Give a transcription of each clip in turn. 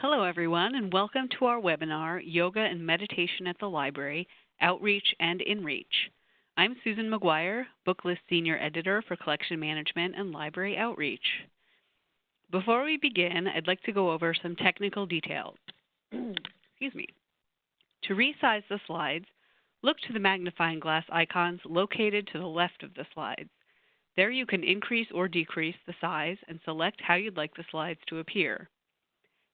Hello, everyone, and welcome to our webinar, Yoga and Meditation at the Library, Outreach and Inreach. I'm Susan McGuire, Booklist Senior Editor for Collection Management and Library Outreach. Before we begin, I'd like to go over some technical details. Excuse me. To resize the slides, look to the magnifying glass icons located to the left of the slides. There you can increase or decrease the size and select how you'd like the slides to appear.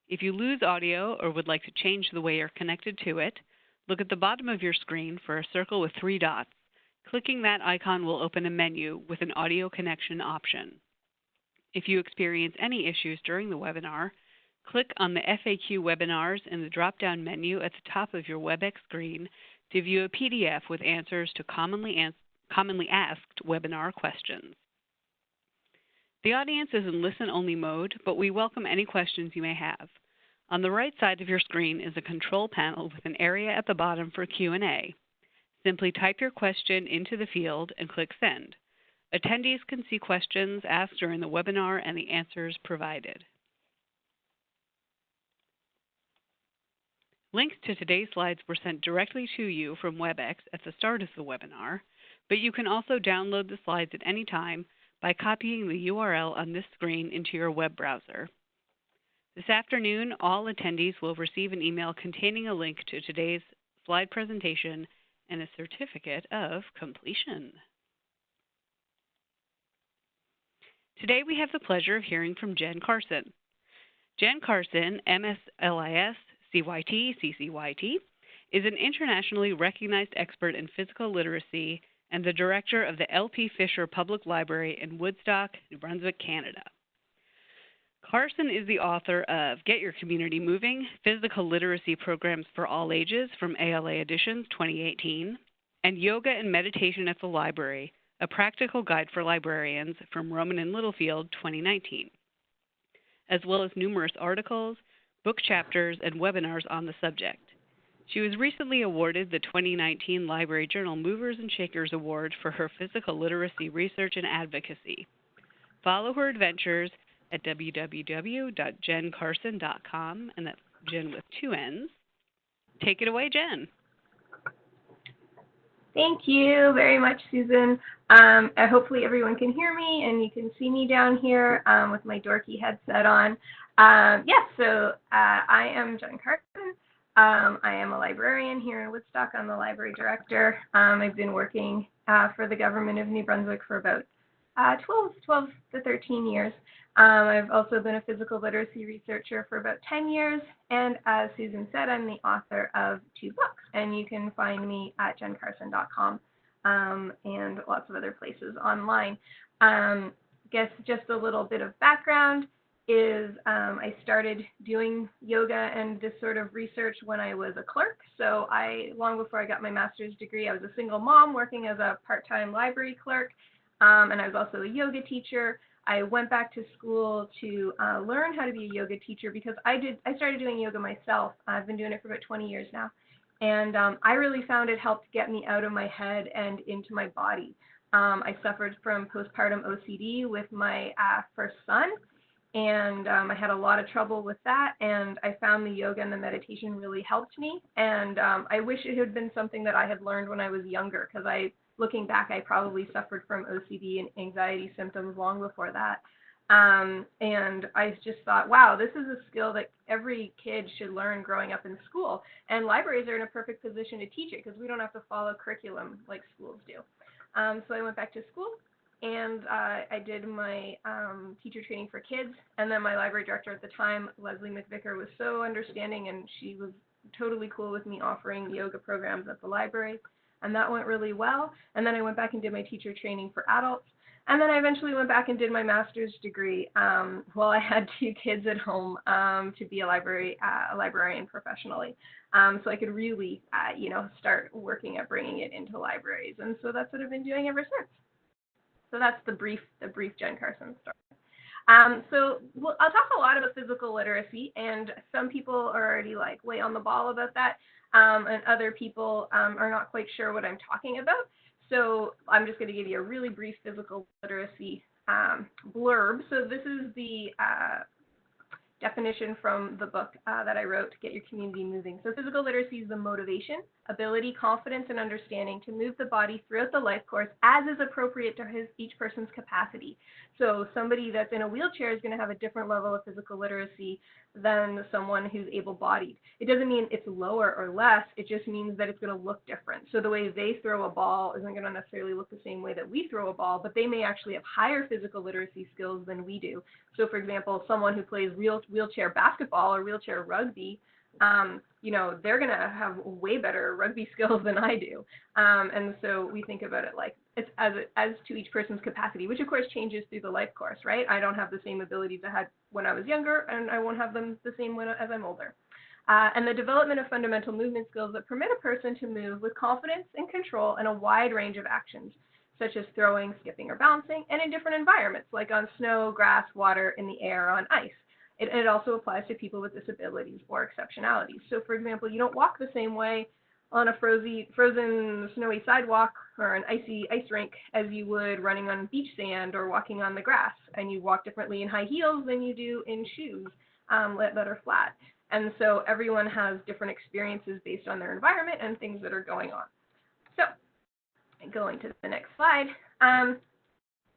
If you lose audio or would like to change the way you're connected to it, look at the bottom of your screen for a circle with 3 dots. Clicking that icon will open a menu with an audio connection option. If you experience any issues during the webinar, click on the FAQ webinars in the drop-down menu at the top of your WebEx screen to view a PDF with answers to commonly asked webinar questions. The audience is in listen-only mode, but we welcome any questions you may have. On the right side of your screen is a control panel with an area at the bottom for Q&A. Simply type your question into the field and click Send. Attendees can see questions asked during the webinar and the answers provided. Links to today's slides were sent directly to you from WebEx at the start of the webinar, but you can also download the slides at any time by copying the URL on this screen into your web browser. This afternoon, all attendees will receive an email containing a link to today's slide presentation and a certificate of completion. Today we have the pleasure of hearing from Jenn Carson. Jenn Carson, MSLIS, CYT, CCYT, is an internationally recognized expert in physical literacy and the director of the L.P. Fisher Public Library in Woodstock, New Brunswick, Canada. Carson is the author of Get Your Community Moving, Physical Literacy Programs for All Ages from ALA Editions 2018, and Yoga and Meditation at the Library, a practical guide for librarians from Rowman and Littlefield 2019, as well as numerous articles, book chapters, and webinars on the subject. She was recently awarded the 2019 Library Journal Movers and Shakers Award for her physical literacy research and advocacy. Follow her adventures at www.jencarson.com, and that's Jen with 2 N's. Take it away, Jen. Thank you very much, Susan. Hopefully everyone can hear me and you can see me down here with my dorky headset on. I am Jen Carson. I am a librarian here in Woodstock. I'm the library director. I've been working for the government of New Brunswick for about 12 to 13 years. I've also been a physical literacy researcher for about 10 years, and as Susan said, I'm the author of 2 books, and you can find me at jencarson.com and lots of other places online. Guess just a little bit of background is I started doing yoga and this sort of research when I was a clerk. So long before I got my master's degree, I was a single mom working as a part-time library clerk, and I was also a yoga teacher. I went back to school to learn how to be a yoga teacher because I started doing yoga myself. I've been doing it for about 20 years now. And I really found it helped get me out of my head and into my body. I suffered from postpartum OCD with my first son. And I had a lot of trouble with that, and I found the yoga and the meditation really helped me. And I wish it had been something that I had learned when I was younger, because looking back, I probably suffered from OCD and anxiety symptoms long before that. And I just thought, wow, this is a skill that every kid should learn growing up in school. And libraries are in a perfect position to teach it, because we don't have to follow curriculum like schools do. So I went back to school. And I did my teacher training for kids, and then my library director at the time, Leslie McVicker, was so understanding, and she was totally cool with me offering yoga programs at the library, and that went really well. And then I went back and did my teacher training for adults, and then I eventually went back and did my master's degree while I had 2 kids at home to be a librarian professionally, so I could really, start working at bringing it into libraries, and so that's what I've been doing ever since. So that's the brief Jen Carson story. I'll talk a lot about physical literacy, and some people are already way on the ball about that, and other people are not quite sure what I'm talking about. So I'm just going to give you a really brief physical literacy blurb. So this is the definition from the book that I wrote, Get Your Community Moving. So physical literacy is the motivation, ability, confidence, and understanding to move the body throughout the life course as is appropriate to each person's capacity. So somebody that's in a wheelchair is going to have a different level of physical literacy than someone who's able-bodied. It doesn't mean it's lower or less, it just means that it's going to look different. So the way they throw a ball isn't going to necessarily look the same way that we throw a ball, but they may actually have higher physical literacy skills than we do. So for example, someone who plays wheelchair basketball or wheelchair rugby, they're going to have way better rugby skills than I do. And so we think about it like it's as to each person's capacity, which of course changes through the life course, right? I don't have the same abilities I had when I was younger, and I won't have them the same as I'm older. And the development of fundamental movement skills that permit a person to move with confidence and control in a wide range of actions, such as throwing, skipping, or bouncing, and in different environments, like on snow, grass, water, in the air, or on ice. It also applies to people with disabilities or exceptionalities. So, for example, you don't walk the same way on a frozen snowy sidewalk or an icy ice rink as you would running on beach sand or walking on the grass. And you walk differently in high heels than you do in shoes that are flat. And so everyone has different experiences based on their environment and things that are going on. So, going to the next slide,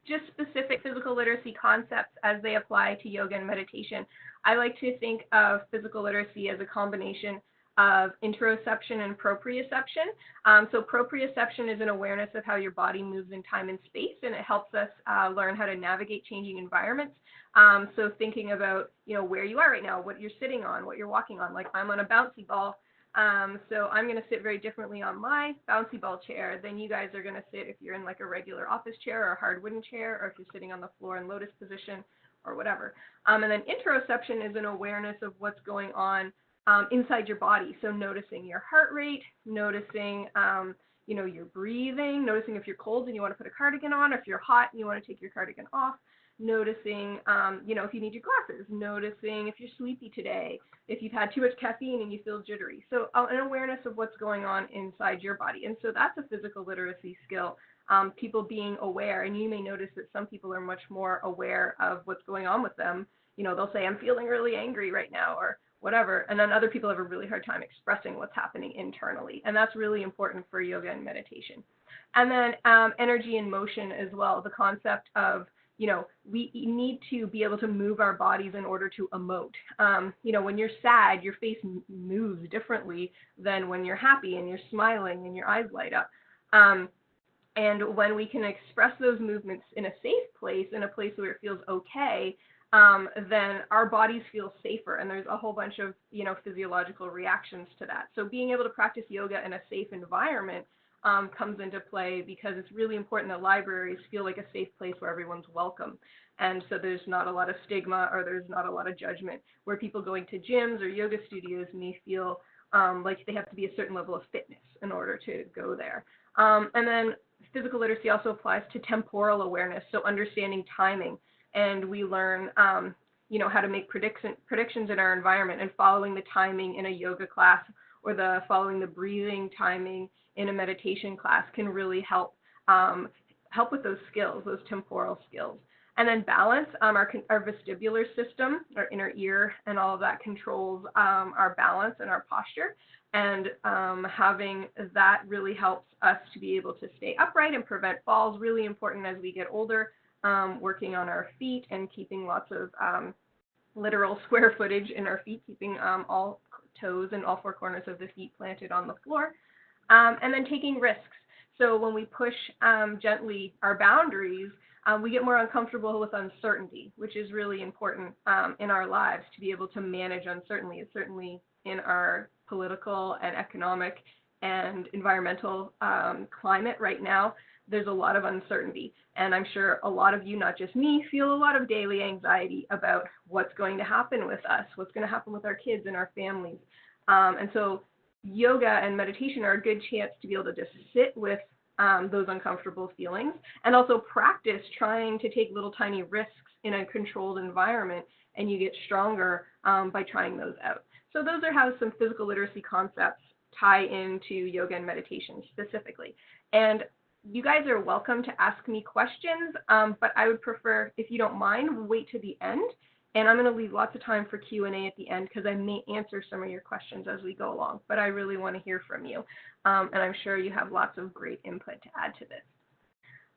just specific physical literacy concepts as they apply to yoga and meditation. I like to think of physical literacy as a combination of interoception and proprioception. So proprioception is an awareness of how your body moves in time and space, and it helps us learn how to navigate changing environments. So thinking about, where you are right now, what you're sitting on, what you're walking on. Like I'm on a bouncy ball, so I'm going to sit very differently on my bouncy ball chair than you guys are going to sit if you're in like a regular office chair or a hard wooden chair, or if you're sitting on the floor in lotus position or whatever. And then interoception is an awareness of what's going on inside your body. So noticing your heart rate, noticing, your breathing, noticing if you're cold and you want to put a cardigan on, or if you're hot and you want to take your cardigan off, noticing, if you need your glasses, noticing if you're sleepy today, if you've had too much caffeine and you feel jittery. So an awareness of what's going on inside your body. And so that's a physical literacy skill, people being aware. And you may notice that some people are much more aware of what's going on with them. They'll say, I'm feeling really angry right now, or whatever. And then other people have a really hard time expressing what's happening internally. And that's really important for yoga and meditation. And then energy and motion as well, the concept of, we need to be able to move our bodies in order to emote. When you're sad, your face moves differently than when you're happy and you're smiling and your eyes light up. And when we can express those movements in a safe place, in a place where it feels okay, then our bodies feel safer, and there's a whole bunch of, physiological reactions to that. So being able to practice yoga in a safe environment comes into play, because it's really important that libraries feel like a safe place where everyone's welcome. And so there's not a lot of stigma, or there's not a lot of judgment, where people going to gyms or yoga studios may feel like they have to be a certain level of fitness in order to go there. And then physical literacy also applies to temporal awareness, so understanding timing. And we learn, how to make predictions in our environment, and following the timing in a yoga class, or following the breathing timing in a meditation class can really help with those skills, those temporal skills. And then balance, our vestibular system, our inner ear, and all of that controls our balance and our posture. And having that really helps us to be able to stay upright and prevent falls, really important as we get older. Working on our feet and keeping lots of literal square footage in our feet, keeping all toes and all four corners of the feet planted on the floor. And then taking risks. So when we push gently our boundaries, we get more uncomfortable with uncertainty, which is really important in our lives to be able to manage uncertainty. It's certainly in our political and economic and environmental climate right now. There's a lot of uncertainty, and I'm sure a lot of you, not just me, feel a lot of daily anxiety about what's going to happen with us, what's going to happen with our kids and our families. And so yoga and meditation are a good chance to be able to just sit with those uncomfortable feelings, and also practice trying to take little tiny risks in a controlled environment, and you get stronger by trying those out. So those are how some physical literacy concepts tie into yoga and meditation specifically. And you guys are welcome to ask me questions, but I would prefer, if you don't mind, wait to the end And I'm going to leave lots of time for Q&A at the end because I may answer some of your questions as we go along, but I really want to hear from you. And I'm sure you have lots of great input to add to this.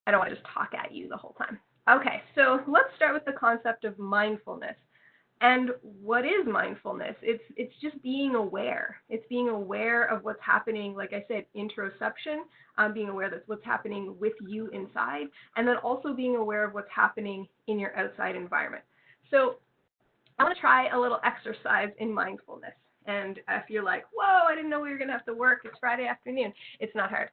I don't want to just talk at you the whole time. Okay, so let's start with the concept of mindfulness. And what is mindfulness? It's just being aware. It's being aware of what's happening, like I said, interoception, being aware that's what's happening with you inside, and then also being aware of what's happening in your outside environment. So I want to try a little exercise in mindfulness. And if you're like, whoa, I didn't know we were going to have to work, it's Friday afternoon, it's not hard.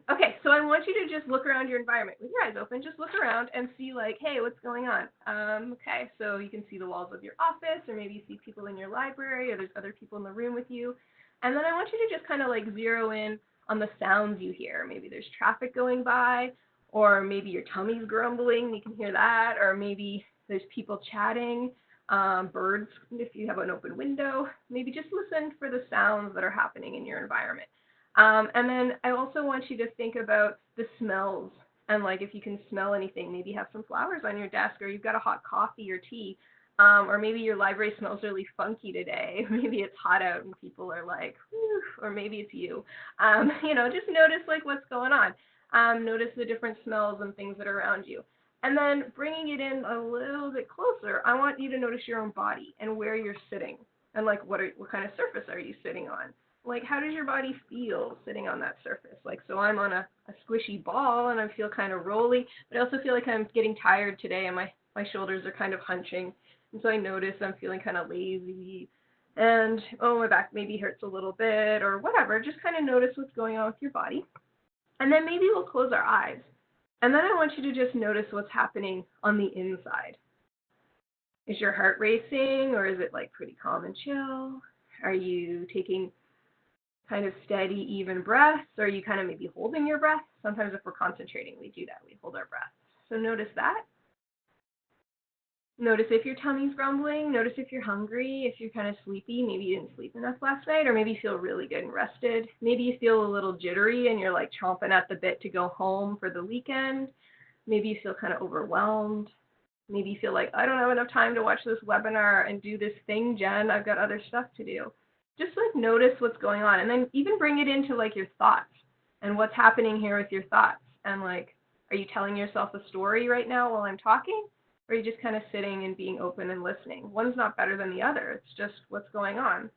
Okay, so I want you to just look around your environment with your eyes open. Just look around and see, like, hey, what's going on? Okay, so you can see the walls of your office, or maybe you see people in your library, or there's other people in the room with you. And then I want you to just kind of like zero in on the sounds you hear. Maybe there's traffic going by, or maybe your tummy's grumbling, you can hear that, or maybe there's people chatting, birds if you have an open window. Maybe just listen for the sounds that are happening in your environment. And then I also want you to think about the smells, and like if you can smell anything, maybe you have some flowers on your desk, or you've got a hot coffee or tea, or maybe your library smells really funky today. Maybe it's hot out and people are like, whew, or maybe it's you. Just notice like what's going on. Notice the different smells and things that are around you. And then bringing it in a little bit closer, I want you to notice your own body and where you're sitting, and like what kind of surface are you sitting on? Like, how does your body feel sitting on that surface? Like, so I'm on a squishy ball and I feel kind of rolly, but I also feel like I'm getting tired today and my shoulders are kind of hunching. And so I notice I'm feeling kind of lazy and, oh, my back maybe hurts a little bit or whatever. Just kind of notice what's going on with your body. And then maybe we'll close our eyes. And then I want you to just notice what's happening on the inside. Is your heart racing, or is it like pretty calm and chill? Are you taking kind of steady, even breaths, or are you kind of maybe holding your breath? Sometimes if we're concentrating, we do that. We hold our breath. So notice that. Notice if your tummy's grumbling. Notice if you're hungry, if you're kind of sleepy. Maybe you didn't sleep enough last night, or maybe you feel really good and rested. Maybe you feel a little jittery and you're like chomping at the bit to go home for the weekend. Maybe you feel kind of overwhelmed. Maybe you feel like, I don't have enough time to watch this webinar and do this thing, Jen. I've got other stuff to do. Just like notice what's going on, and then even bring it into like your thoughts and what's happening here with your thoughts. And like, are you telling yourself a story right now while I'm talking? Or are you just kind of sitting and being open and listening? One's not better than the other. It's just what's going on.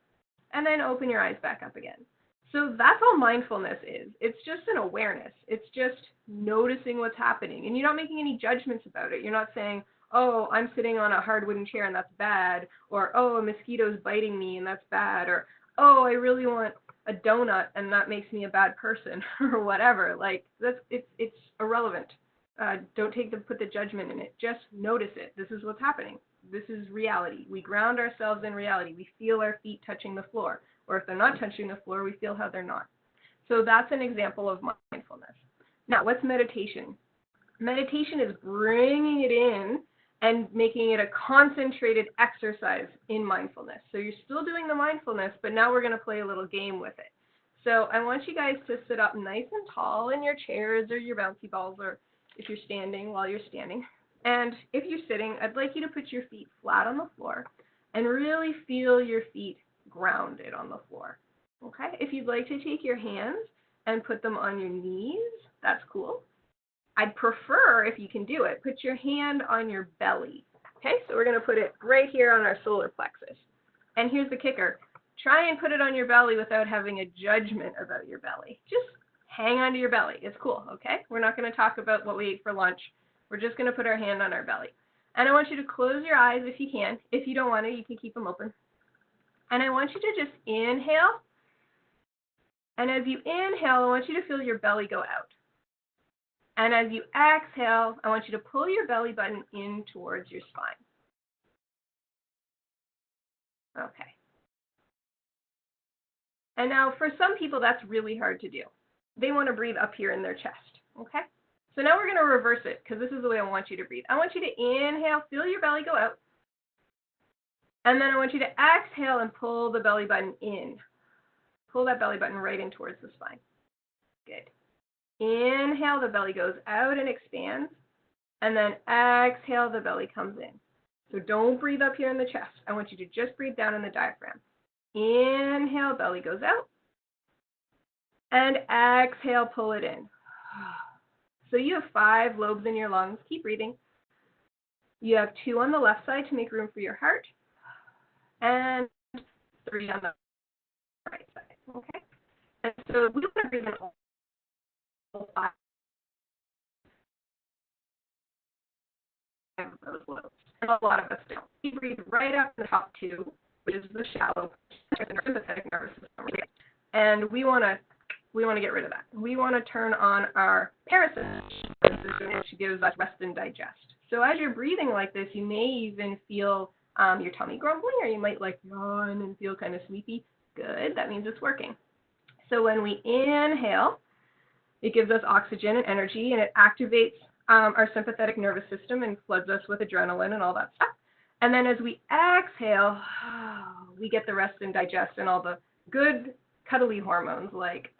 And then open your eyes back up again. So that's all mindfulness is. It's just an awareness. It's just noticing what's happening. And you're not making any judgments about it. You're not saying, oh, I'm sitting on a hard wooden chair and that's bad. Or, oh, a mosquito's biting me and that's bad. Or, oh, I really want a donut and that makes me a bad person or whatever. Like, it's irrelevant. Don't put the judgment in it. Just notice it. This is what's happening. This is reality. We ground ourselves in reality. We feel our feet touching the floor. Or if they're not touching the floor, we feel how they're not. So that's an example of mindfulness. Now, what's meditation? Meditation is bringing it in and making it a concentrated exercise in mindfulness. So you're still doing the mindfulness, but now we're going to play a little game with it. So I want you guys to sit up nice and tall in your chairs or your bouncy balls, or if you're standing, while you're standing. And if you're sitting, I'd like you to put your feet flat on the floor and really feel your feet grounded on the floor. Okay? If you'd like to take your hands and put them on your knees, that's cool. I'd prefer, if you can do it, put your hand on your belly. Okay? So we're going to put it right here on our solar plexus. And here's the kicker. Try and put it on your belly without having a judgment about your belly. Just hang onto your belly. It's cool, okay? We're not going to talk about what we ate for lunch. We're just going to put our hand on our belly. And I want you to close your eyes if you can. If you don't want to, you can keep them open. And I want you to just inhale. And as you inhale, I want you to feel your belly go out. And as you exhale, I want you to pull your belly button in towards your spine. Okay. And now for some people, that's really hard to do. They want to breathe up here in their chest, okay? So now we're going to reverse it, because this is the way I want you to breathe. I want you to inhale, feel your belly go out. And then I want you to exhale and pull the belly button in. Pull that belly button right in towards the spine. Good. Inhale, the belly goes out and expands. And then exhale, the belly comes in. So don't breathe up here in the chest. I want you to just breathe down in the diaphragm. Inhale, belly goes out. And exhale, pull it in. So you have 5 lobes in your lungs. Keep breathing. You have 2 on the left side to make room for your heart. And 3 on the right side. Okay? And so we want to breathe in all 5 of those lobes. And a lot of us don't. We breathe right up in the top 2, which is the shallow sympathetic nervous system. And we want to get rid of that. We want to turn on our parasympathetic system, which gives us rest and digest. So as you're breathing like this, you may even feel your tummy grumbling, or you might like yawn and feel kind of sleepy. Good, that means it's working. So when we inhale, it gives us oxygen and energy, and it activates our sympathetic nervous system and floods us with adrenaline and all that stuff. And then as we exhale, we get the rest and digest and all the good cuddly hormones like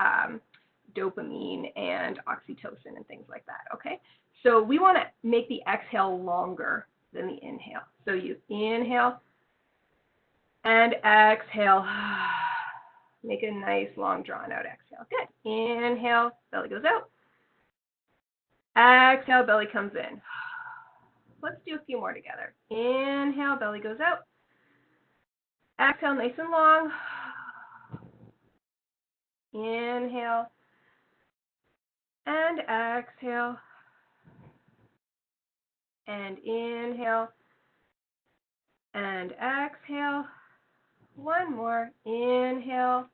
dopamine and oxytocin and things like that, okay? So we want to make the exhale longer than the inhale. So you inhale and exhale. Make a nice long drawn out exhale. Good. Inhale, belly goes out. Exhale, belly comes in. Let's do a few more together. Inhale, belly goes out. Exhale, nice and long. Inhale and exhale. And inhale and exhale. One more. Inhale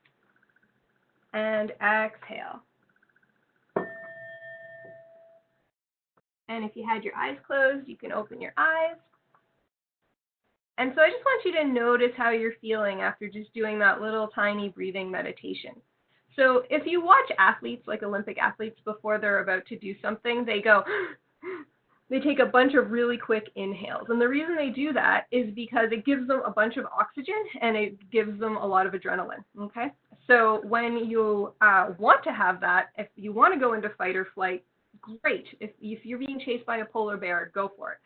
and exhale. And if you had your eyes closed, you can open your eyes. And so I just want you to notice how you're feeling after just doing that little tiny breathing meditation. So if you watch athletes, like Olympic athletes, before they're about to do something, they go, they take a bunch of really quick inhales. And the reason they do that is because it gives them a bunch of oxygen and it gives them a lot of adrenaline, okay? So when you want to have that, if you want to go into fight or flight, great. If you're being chased by a polar bear, go for it.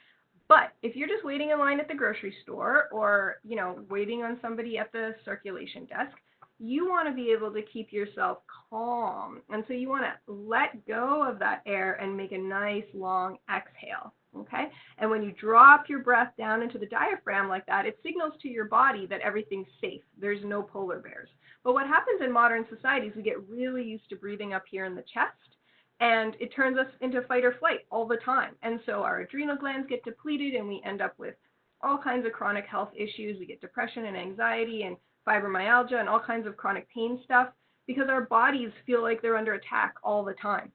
But if you're just waiting in line at the grocery store or, waiting on somebody at the circulation desk, you want to be able to keep yourself calm. And so you want to let go of that air and make a nice long exhale, okay? And when you drop your breath down into the diaphragm like that, it signals to your body that everything's safe. There's no polar bears. But what happens in modern society is we get really used to breathing up here in the chest, and it turns us into fight or flight all the time. And so our adrenal glands get depleted, and we end up with all kinds of chronic health issues. We get depression and anxiety and fibromyalgia and all kinds of chronic pain stuff because our bodies feel like they're under attack all the time.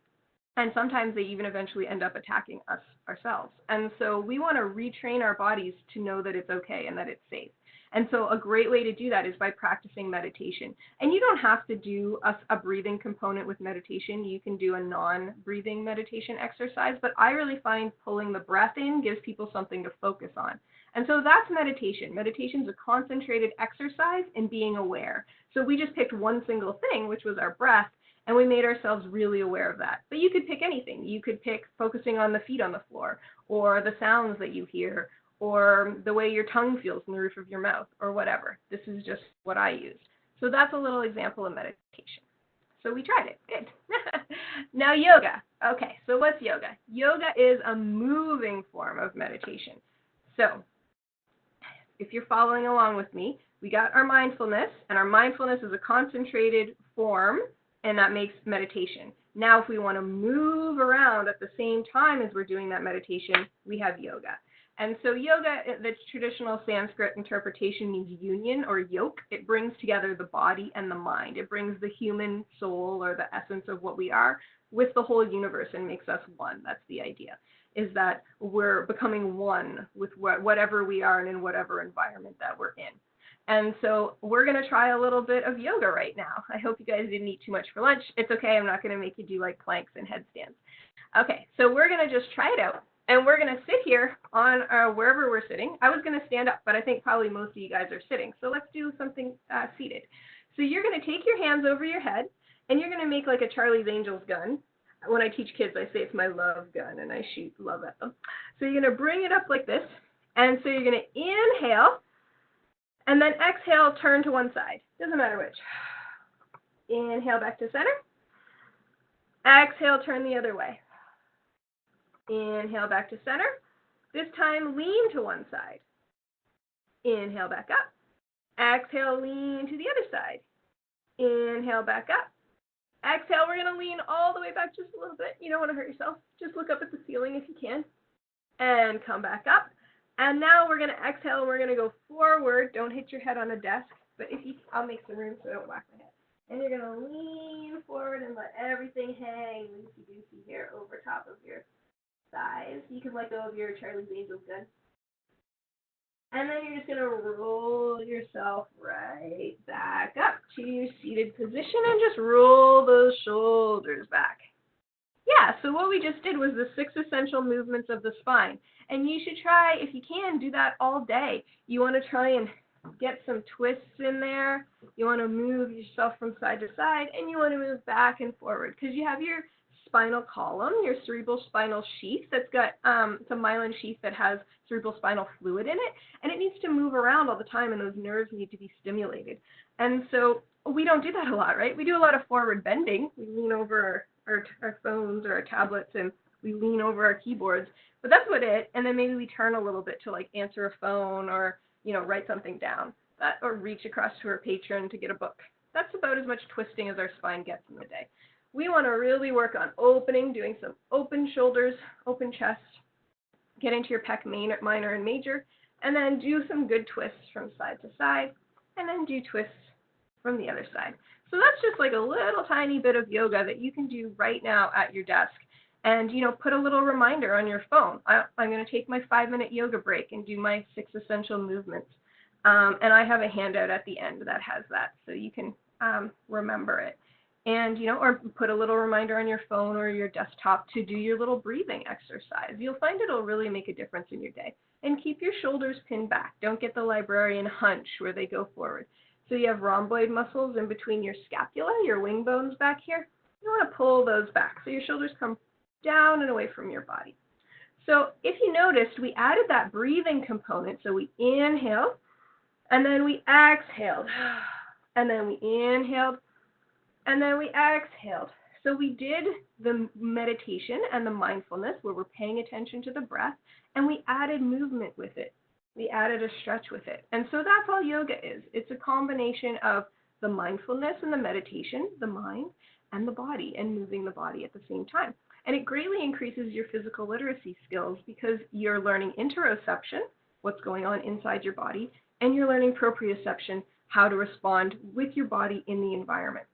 And sometimes they even eventually end up attacking us ourselves. And so we want to retrain our bodies to know that it's okay and that it's safe. And so a great way to do that is by practicing meditation. And you don't have to do a breathing component with meditation. You can do a non-breathing meditation exercise. But I really find pulling the breath in gives people something to focus on. And so that's meditation. Meditation is a concentrated exercise in being aware. So we just picked one single thing, which was our breath, and we made ourselves really aware of that. But you could pick anything. You could pick focusing on the feet on the floor, or the sounds that you hear, or the way your tongue feels in the roof of your mouth, or whatever. This is just what I used. So that's a little example of meditation. So we tried it. Good. Now yoga. Okay, so what's yoga? Yoga is a moving form of meditation. So if you're following along with me, we got our mindfulness, and our mindfulness is a concentrated form, and that makes meditation. Now, if we want to move around at the same time as we're doing that meditation, we have yoga. And so yoga, the traditional Sanskrit interpretation, means union or yoke. It brings together the body and the mind. It brings the human soul, or the essence of what we are, with the whole universe and makes us one. That's the idea, is that we're becoming one with whatever we are and in whatever environment that we're in. And so we're going to try a little bit of yoga right now. I hope you guys didn't eat too much for lunch. It's okay. I'm not going to make you do like planks and headstands. Okay, so we're going to just try it out. And we're going to sit here on wherever we're sitting. I was going to stand up, but I think probably most of you guys are sitting. So let's do something seated. So you're going to take your hands over your head, and you're going to make like a Charlie's Angels gun. When I teach kids, I say it's my love gun, and I shoot love at them. So you're going to bring it up like this, And so you're going to inhale, and then exhale, turn to one side. Doesn't matter which. Inhale back to center. Exhale, turn the other way. Inhale back to center. This time, lean to one side. Inhale back up. Exhale, lean to the other side. Inhale back up. Exhale, we're going to lean all the way back just a little bit. You don't want to hurt yourself. Just look up at the ceiling if you can. And come back up. And now we're going to exhale, and we're going to go forward. Don't hit your head on a desk, but I'll make some room so I don't whack my head. And you're going to lean forward and let everything hang loosey-goosey here over top of your thighs. You can let go of your Charlie's Angels gun. And then you're just going to roll yourself right back up to your seated position and just roll those shoulders back. Yeah, so what we just did was the 6 essential movements of the spine. And you should try, if you can, do that all day. You want to try and get some twists in there. You want to move yourself from side to side, and you want to move back and forward because you have your spinal column, your cerebral spinal sheath that's got it's a myelin sheath that has cerebral spinal fluid in it, and it needs to move around all the time, and those nerves need to be stimulated. And so we don't do that a lot, right? We do a lot of forward bending. We lean over our phones or our tablets, and we lean over our keyboards, but that's about it. And then maybe we turn a little bit to like answer a phone or, you know, write something down, or reach across to our patron to get a book. That's about as much twisting as our spine gets in the day. We want to really work on opening, doing some open shoulders, open chest, get into your pec minor and major, and then do some good twists from side to side, and then do twists from the other side. So that's just like a little tiny bit of yoga that you can do right now at your desk. And, you know, put a little reminder on your phone. I'm going to take my 5-minute yoga break and do my 6 essential movements. And I have a handout at the end that has that, so you can remember it. And, you know, or put a little reminder on your phone or your desktop to do your little breathing exercise. You'll find it'll really make a difference in your day. And keep your shoulders pinned back. Don't get the librarian hunch where they go forward. So you have rhomboid muscles in between your scapula, your wing bones back here. You want to pull those back so your shoulders come down and away from your body. So if you noticed, we added that breathing component. So we inhaled, and then we exhaled, and then we inhaled, and then we exhaled. So we did the meditation and the mindfulness where we're paying attention to the breath, and we added movement with it. We added a stretch with it. And so that's all yoga is. It's a combination of the mindfulness and the meditation, the mind, and the body, and moving the body at the same time. And it greatly increases your physical literacy skills because you're learning interoception, what's going on inside your body, and you're learning proprioception, how to respond with your body in the environment.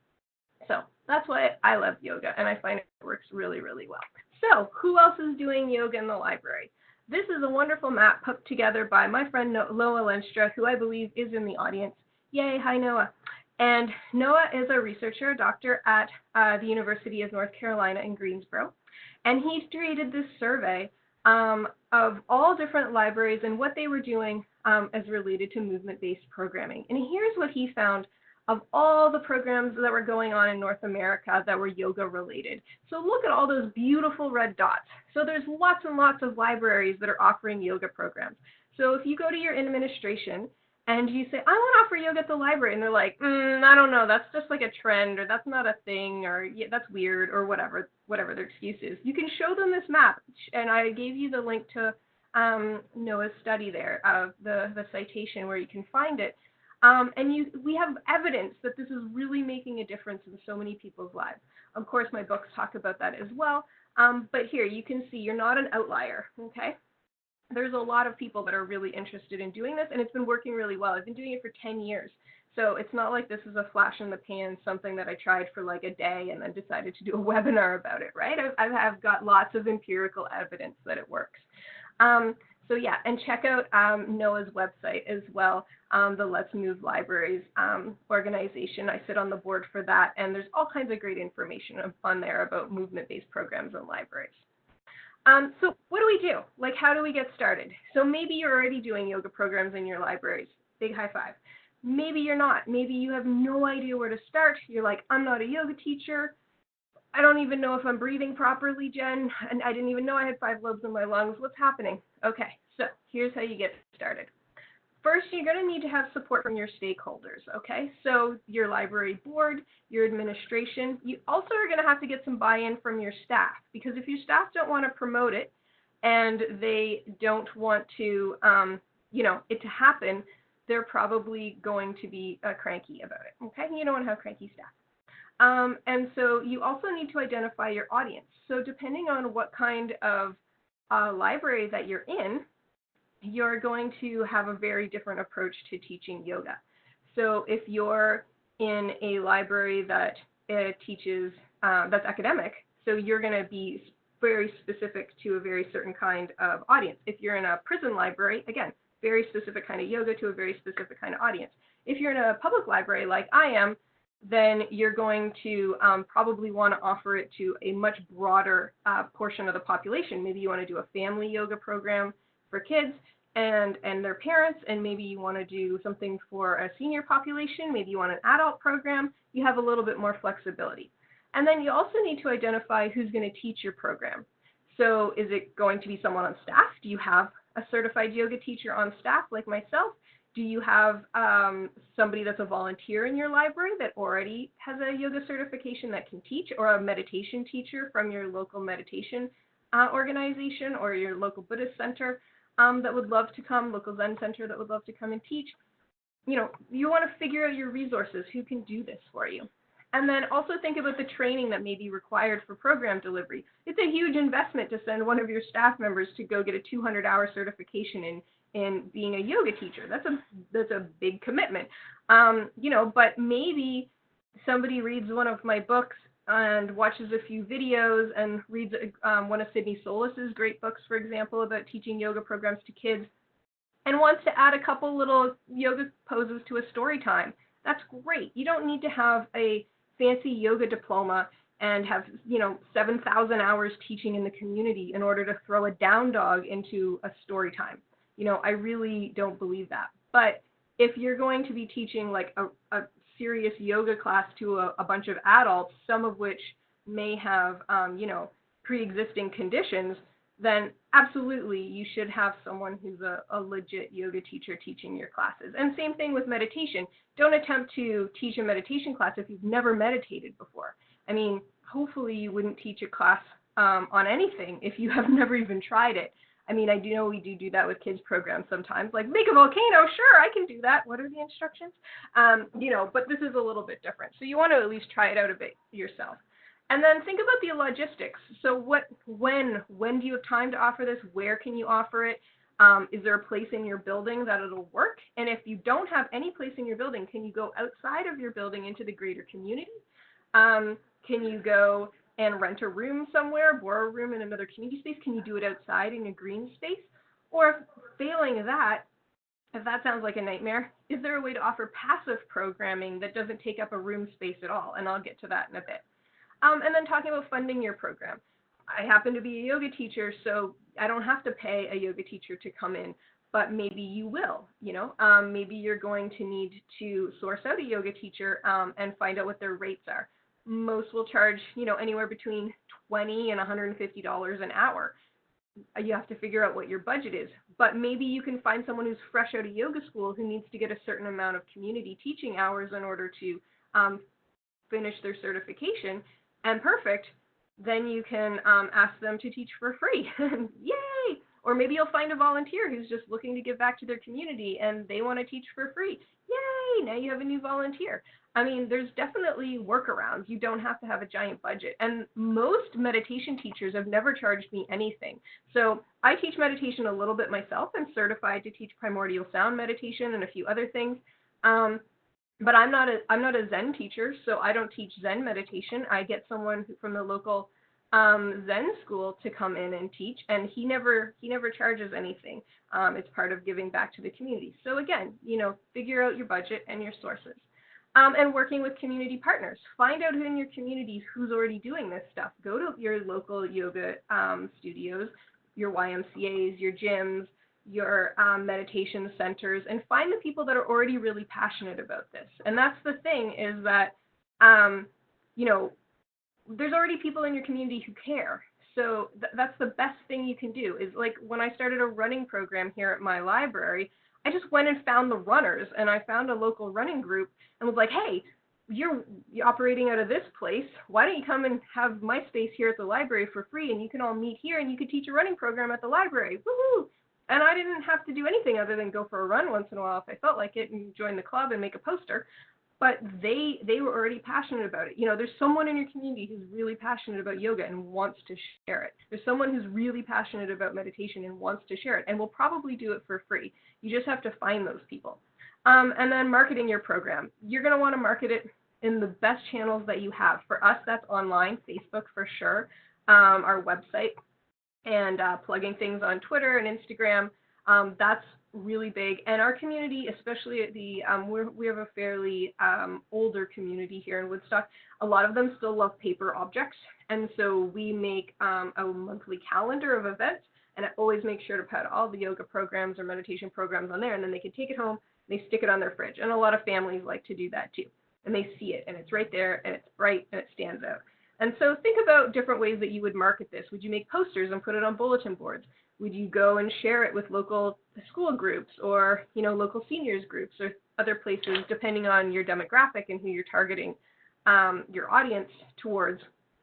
So that's why I love yoga, and I find it works really, really well. So who else is doing yoga in the library? This is a wonderful map put together by my friend Noah Lenstra, who I believe is in the audience. Yay, hi Noah. And Noah is a researcher, a doctor at the University of North Carolina in Greensboro. And he's created this survey of all different libraries and what they were doing as related to movement-based programming. And here's what he found of all the programs that were going on in North America that were yoga related. So look at all those beautiful red dots. So there's lots and lots of libraries that are offering yoga programs. So if you go to your administration and you say, I want to offer yoga at the library, and they're like, I don't know, that's just like a trend, or that's not a thing, or yeah, that's weird, or whatever their excuse is. You can show them this map, and I gave you the link to Noah's study there, the citation where you can find it. And we have evidence that this is really making a difference in so many people's lives. Of course, my books talk about that as well. But here, you can see you're not an outlier, okay? There's a lot of people that are really interested in doing this, and it's been working really well. I've been doing it for 10 years. So it's not like this is a flash in the pan, something that I tried for like a day and then decided to do a webinar about it, right? I've got lots of empirical evidence that it works. So yeah, and check out Noah's website as well, the Let's Move Libraries organization. I sit on the board for that, and there's all kinds of great information on there about movement-based programs in libraries. So what do we do? Like, how do we get started? So maybe you're already doing yoga programs in your libraries. Big high five. Maybe you're not. Maybe you have no idea where to start. You're like, I'm not a yoga teacher. I don't even know if I'm breathing properly, Jen, and I didn't even know I had 5 lobes in my lungs. What's happening? Okay, So here's how you get started. First, you're going to need to have support from your stakeholders, okay? So your library board, your administration. You also are going to have to get some buy-in from your staff, because if your staff don't want to promote it and they don't want to, it to happen, they're probably going to be cranky about it, okay? You don't want to have cranky staff. And so you also need to identify your audience. So depending on what kind of library that you're in, you're going to have a very different approach to teaching yoga. So if you're in a library that teaches, that's academic, so you're going to be very specific to a very certain kind of audience. If you're in a prison library, again, very specific kind of yoga to a very specific kind of audience. If you're in a public library like I am, then you're going to probably want to offer it to a much broader portion of the population. Maybe you want to do a family yoga program for kids and their parents, and maybe you want to do something for a senior population. Maybe you want an adult program. You have a little bit more flexibility. And then you also need to identify who's going to teach your program. So is it going to be someone on staff? Do you have a certified yoga teacher on staff like myself? Do you have somebody that's a volunteer in your library that already has a yoga certification that can teach, or a meditation teacher from your local meditation organization or your local Buddhist center that would love to come, local Zen center that would love to come and teach? You want to figure out your resources, who can do this for you. And then also think about the training that may be required for program delivery. It's a huge investment to send one of your staff members to go get a 200-hour certification in being a yoga teacher. That's a big commitment. But maybe somebody reads one of my books and watches a few videos and reads one of Sydney Solis's great books, for example, about teaching yoga programs to kids, and wants to add a couple little yoga poses to a story time. That's great. You don't need to have a fancy yoga diploma and have 7,000 hours teaching in the community in order to throw a down dog into a story time. I really don't believe that. But if you're going to be teaching like a serious yoga class to a bunch of adults, some of which may have, pre-existing conditions, then absolutely you should have someone who's a legit yoga teacher teaching your classes. And same thing with meditation. Don't attempt to teach a meditation class if you've never meditated before. I mean, hopefully you wouldn't teach a class on anything if you have never even tried it. I mean, I do know we do that with kids programs sometimes, like make a volcano. Sure, I can do that. What are the instructions? But this is a little bit different. So you want to at least try it out a bit yourself. And then think about the logistics. So when do you have time to offer this? Where can you offer it? Is there a place in your building that it'll work? And if you don't have any place in your building, can you go outside of your building into the greater community? Can you go and rent a room somewhere, borrow a room in another community space? Can you do it outside in a green space? Or failing that, if that sounds like a nightmare, is there a way to offer passive programming that doesn't take up a room space at all? And I'll get to that in a bit. And then talking about funding your program. I happen to be a yoga teacher, so I don't have to pay a yoga teacher to come in, but maybe you will, maybe you're going to need to source out a yoga teacher and find out what their rates are. Most will charge, anywhere between $20 and $150 an hour. You have to figure out what your budget is, but maybe you can find someone who's fresh out of yoga school who needs to get a certain amount of community teaching hours in order to finish their certification. And perfect, then you can ask them to teach for free. Yay! Or maybe you'll find a volunteer who's just looking to give back to their community and they want to teach for free. Yay! Now you have a new volunteer. I mean, there's definitely workarounds. You don't have to have a giant budget. And most meditation teachers have never charged me anything. So I teach meditation a little bit myself. I'm certified to teach primordial sound meditation and a few other things. But I'm not a Zen teacher, so I don't teach Zen meditation. I get someone from the local Zen school to come in and teach, and he never charges anything. It's part of giving back to the community. So again, figure out your budget and your sources. And working with community partners. Find out who in your communities who's already doing this stuff. Go to your local yoga studios, your YMCAs, your gyms, your meditation centers, and find the people that are already really passionate about this. And that's the thing, is that, there's already people in your community who care. So that's the best thing you can do is like when I started a running program here at my library, I just went and found the runners and I found a local running group and was like, hey, you're operating out of this place. Why don't you come and have my space here at the library for free and you can all meet here and you could teach a running program at the library. Woohoo! And I didn't have to do anything other than go for a run once in a while if I felt like it and join the club and make a poster. But they were already passionate about it. You know, there's someone in your community who's really passionate about yoga and wants to share it. There's someone who's really passionate about meditation and wants to share it and will probably do it for free. You just have to find those people. And then marketing your program. You're going to want to market it in the best channels that you have. For us, that's online, Facebook for sure, our website, and plugging things on Twitter and Instagram. That's really big. And our community, especially at the, we have a fairly older community here in Woodstock. A lot of them still love paper objects. And so we make a monthly calendar of events. And I always make sure to put all the yoga programs or meditation programs on there. And then they can take it home, they stick it on their fridge. And a lot of families like to do that too. And they see it, and it's right there, and it's bright, and it stands out. And so think about different ways that you would market this. Would you make posters and put it on bulletin boards? Would you go and share it with local school groups or, you know, local seniors groups or other places, depending on your demographic and who you're targeting your audience towards,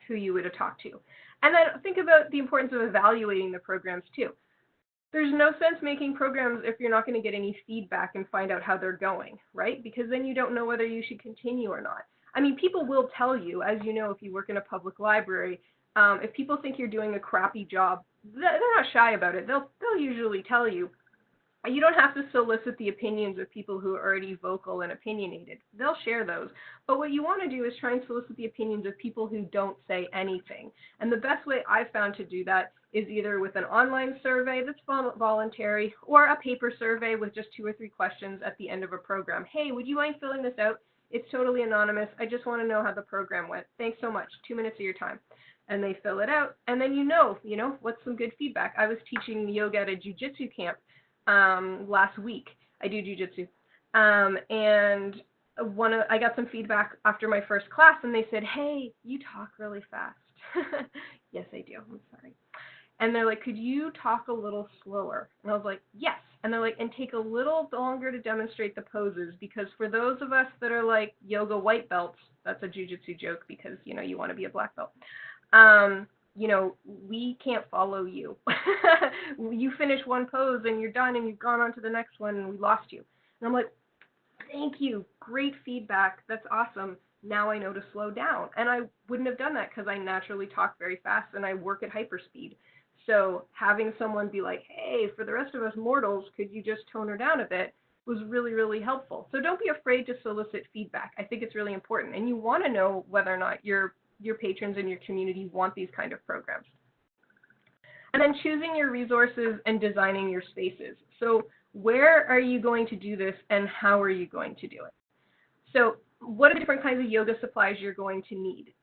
who you would talk to? And then think about the importance of evaluating the programs too. There's no sense making programs if you're not going to get any feedback and find out how they're going, right? Because then you don't know whether you should continue or not. I mean, people will tell you, as you know, if you work in a public library, if people think you're doing a crappy job, they're not shy about it. They'll usually tell you. You don't have to solicit the opinions of people who are already vocal and opinionated. They'll share those. But what you want to do is try and solicit the opinions of people who don't say anything. And the best way I've found to do that is either with an online survey that's voluntary or a paper survey with just 2 or 3 questions at the end of a program. Hey, would you mind filling this out? It's totally anonymous. I just want to know how the program went. Thanks so much. 2 minutes of your time. And they fill it out. And then you know, what's some good feedback. I was teaching yoga at a jiu-jitsu camp last week. I do jiu-jitsu. And I got some feedback after my first class, and they said, hey, you talk really fast. Yes, I do. I'm sorry. And they're like, could you talk a little slower? And I was like, yes. And they're like, and take a little longer to demonstrate the poses, because for those of us that are like yoga white belts, that's a jiu-jitsu joke because, you want to be a black belt. We can't follow you. You finish one pose and you're done and you've gone on to the next one and we lost you. And I'm like, thank you. Great feedback. That's awesome. Now I know to slow down. And I wouldn't have done that because I naturally talk very fast and I work at hyperspeed. So having someone be like, hey, for the rest of us mortals, could you just tone her down a bit, was really, really helpful. So don't be afraid to solicit feedback. I think it's really important. And you want to know whether or not your patrons in your community want these kind of programs. And then choosing your resources and designing your spaces. So where are you going to do this and how are you going to do it? So what are the different kinds of yoga supplies you're going to need?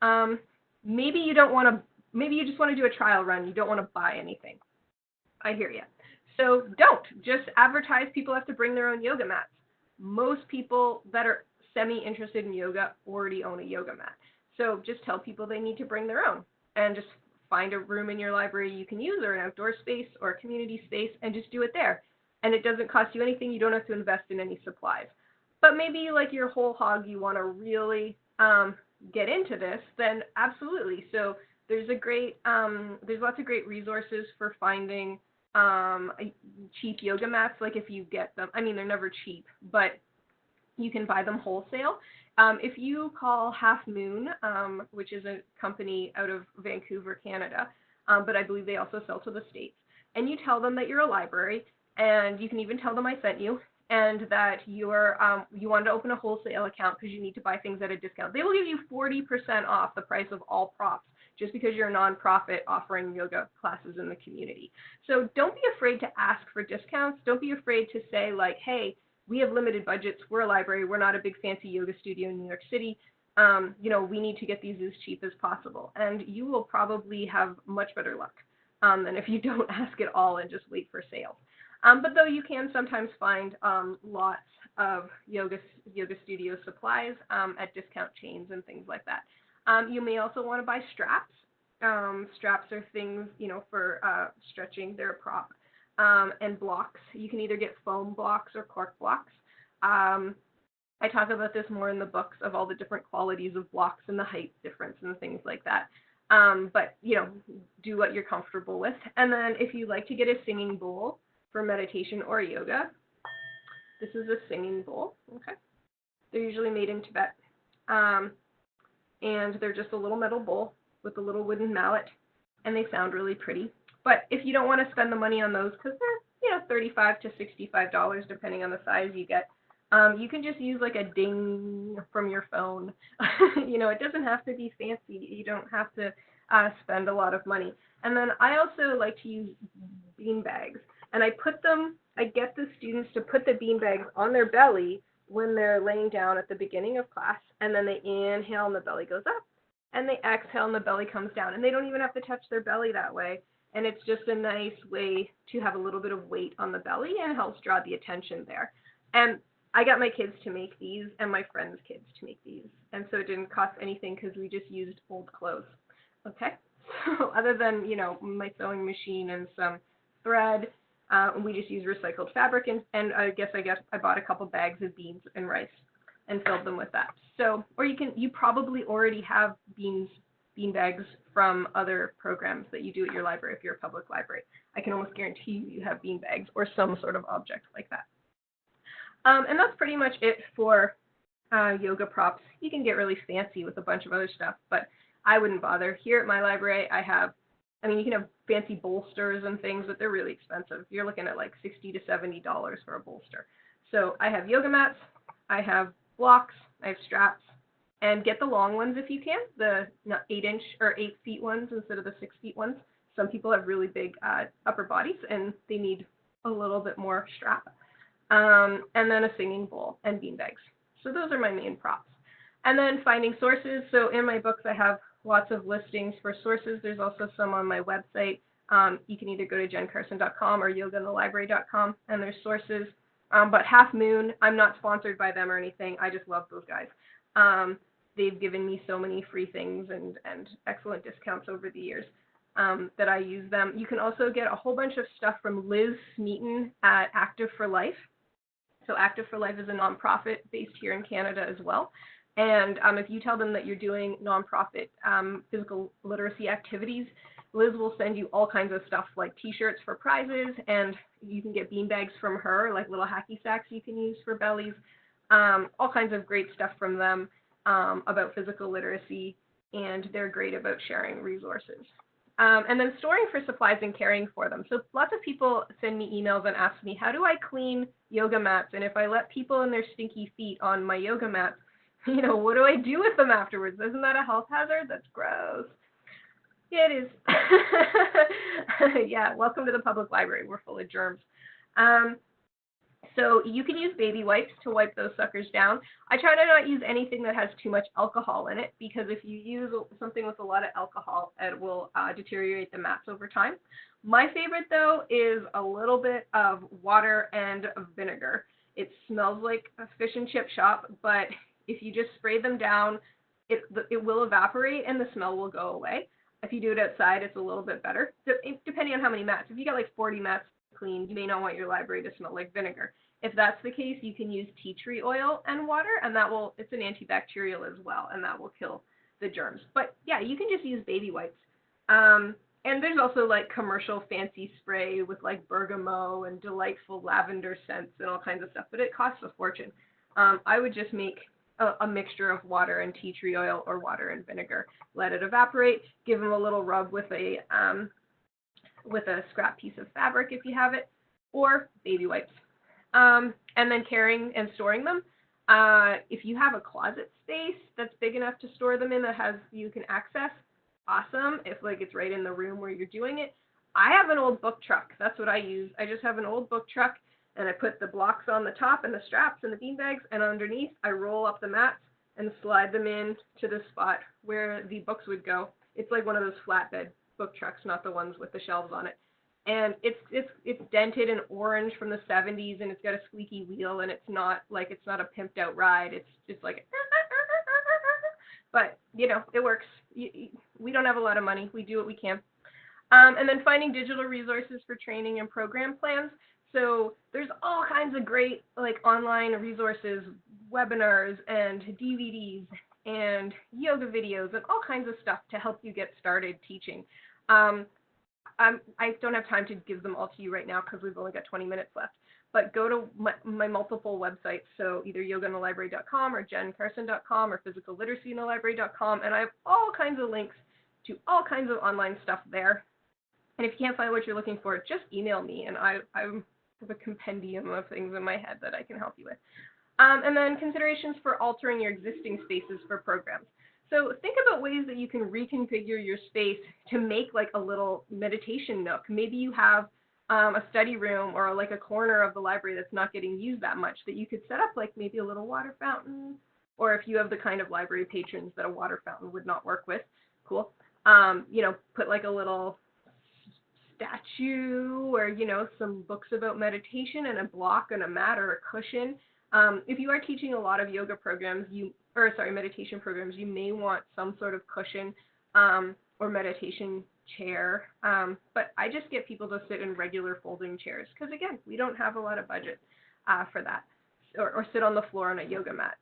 Maybe you just want to do a trial run. You don't want to buy anything. I hear you. So don't. Just advertise. People have to bring their own yoga mats. Most people that are semi-interested in yoga already own a yoga mat. So just tell people they need to bring their own and just find a room in your library you can use or an outdoor space or a community space and just do it there. And it doesn't cost you anything. You don't have to invest in any supplies. But maybe like your whole hog, you want to really get into this, then absolutely. So there's lots of great resources for finding cheap yoga mats. Like if you get them, I mean, they're never cheap, but you can buy them wholesale. If you call Half Moon, which is a company out of Vancouver, Canada, but I believe they also sell to the States, and you tell them that you're a library, and you can even tell them I sent you, and that you wanted to open a wholesale account because you need to buy things at a discount. They will give you 40% off the price of all props just because you're a nonprofit offering yoga classes in the community. So don't be afraid to ask for discounts. Don't be afraid to say like, hey, we have limited budgets. We're a library. We're not a big fancy yoga studio in New York City. We need to get these as cheap as possible. And you will probably have much better luck than if you don't ask at all and just wait for sales. But though you can sometimes find lots of yoga studio supplies at discount chains and things like that. You may also want to buy straps. Straps are things, for stretching. They're a prop. And blocks. You can either get foam blocks or cork blocks. I talk about this more in the books of all the different qualities of blocks and the height difference and things like that. But, do what you're comfortable with. And then if you like to get a singing bowl for meditation or yoga, this is a singing bowl. Okay. They're usually made in Tibet. And they're just a little metal bowl with a little wooden mallet, and they sound really pretty. But if you don't want to spend the money on those, because they're, $35 to $65 depending on the size you get, you can just use like a ding from your phone. It doesn't have to be fancy. You don't have to spend a lot of money. And then I also like to use bean bags, and I get the students to put the bean bags on their belly when they're laying down at the beginning of class, and then they inhale and the belly goes up, and they exhale and the belly comes down, and they don't even have to touch their belly that way, and it's just a nice way to have a little bit of weight on the belly and helps draw the attention there. And I got my kids to make these and my friends' kids to make these, and so it didn't cost anything because we just used old clothes. Okay, so other than, my sewing machine and some thread, we just use recycled fabric, and I guess I bought a couple bags of beans and rice and filled them with that. So, or you probably already have bean bags from other programs that you do at your library if you're a public library. I can almost guarantee you have bean bags or some sort of object like that. And that's pretty much it for yoga props. You can get really fancy with a bunch of other stuff, but I wouldn't bother. Here at my library, you can have fancy bolsters and things, but they're really expensive. You're looking at like $60 to $70 for a bolster. So I have yoga mats, I have blocks, I have straps, and get the long ones if you can, the 8-inch or 8 feet ones instead of the 6 feet ones. Some people have really big upper bodies and they need a little bit more strap. And then a singing bowl and bean bags. So those are my main props. And then finding sources. So in my books, I have lots of listings for sources. There's also some on my website. You can either go to jencarson.com or yogainthelibrary.com, and there's sources. But Half Moon, I'm not sponsored by them or anything. I just love those guys. They've given me so many free things and excellent discounts over the years that I use them. You can also get a whole bunch of stuff from Liz Smeaton at Active for Life. So Active for Life is a nonprofit based here in Canada as well. And if you tell them that you're doing nonprofit physical literacy activities, Liz will send you all kinds of stuff like T-shirts for prizes, and you can get bean bags from her, like little hacky sacks you can use for bellies, all kinds of great stuff from them about physical literacy, and they're great about sharing resources. And then storing for supplies and caring for them. So lots of people send me emails and ask me, how do I clean yoga mats? And if I let people and their stinky feet on my yoga mats, what do I do with them afterwards? Isn't that a health hazard? That's gross. Yeah, it is. Yeah, welcome to the public library. We're full of germs. So you can use baby wipes to wipe those suckers down. I try to not use anything that has too much alcohol in it, because if you use something with a lot of alcohol, it will deteriorate the mats over time. My favorite, though, is a little bit of water and vinegar. It smells like a fish and chip shop, but if you just spray them down, it will evaporate and the smell will go away. If you do it outside, it's a little bit better, depending on how many mats. If you got like 40 mats clean, you may not want your library to smell like vinegar. If that's the case, you can use tea tree oil and water, and it's an antibacterial as well, and that will kill the germs. But yeah, you can just use baby wipes. And there's also like commercial fancy spray with like bergamot and delightful lavender scents and all kinds of stuff, but it costs a fortune. I would just make a mixture of water and tea tree oil or water and vinegar, let it evaporate, give them a little rub with a scrap piece of fabric if you have it, or baby wipes. And then carrying and storing them. If you have a closet space that's big enough to store them in that you can access, awesome. If like it's right in the room where you're doing it. I have an old book truck. That's what I use. I just have an old book truck, and I put the blocks on the top and the straps and the bean bags, and underneath I roll up the mats and slide them in to the spot where the books would go. It's like one of those flatbed book trucks, not the ones with the shelves on it. And it's dented in orange from the 70s, and it's got a squeaky wheel, and it's not a pimped out ride. It's just like, but it works. we don't have a lot of money. We do what we can. And then finding digital resources for training and program plans. So there's all kinds of great like online resources, webinars and DVDs and yoga videos and all kinds of stuff to help you get started teaching. I don't have time to give them all to you right now because we've only got 20 minutes left. But go to my multiple websites, so either yogainthelibrary.com or jencarson.com or physicalliteracyinthelibrary.com, and I have all kinds of links to all kinds of online stuff there. And if you can't find what you're looking for, just email me, and I have a compendium of things in my head that I can help you with. And then considerations for altering your existing spaces for programs. So think about ways that you can reconfigure your space to make like a little meditation nook. Maybe you have a study room or like a corner of the library that's not getting used that much that you could set up like maybe a little water fountain, or if you have the kind of library patrons that a water fountain would not work with, cool. Put like a little statue or, some books about meditation and a block and a mat or a cushion. If you are teaching a lot of yoga programs, meditation programs, you may want some sort of cushion or meditation chair. But I just get people to sit in regular folding chairs because, again, we don't have a lot of budget for that, or sit on the floor on a yoga mat.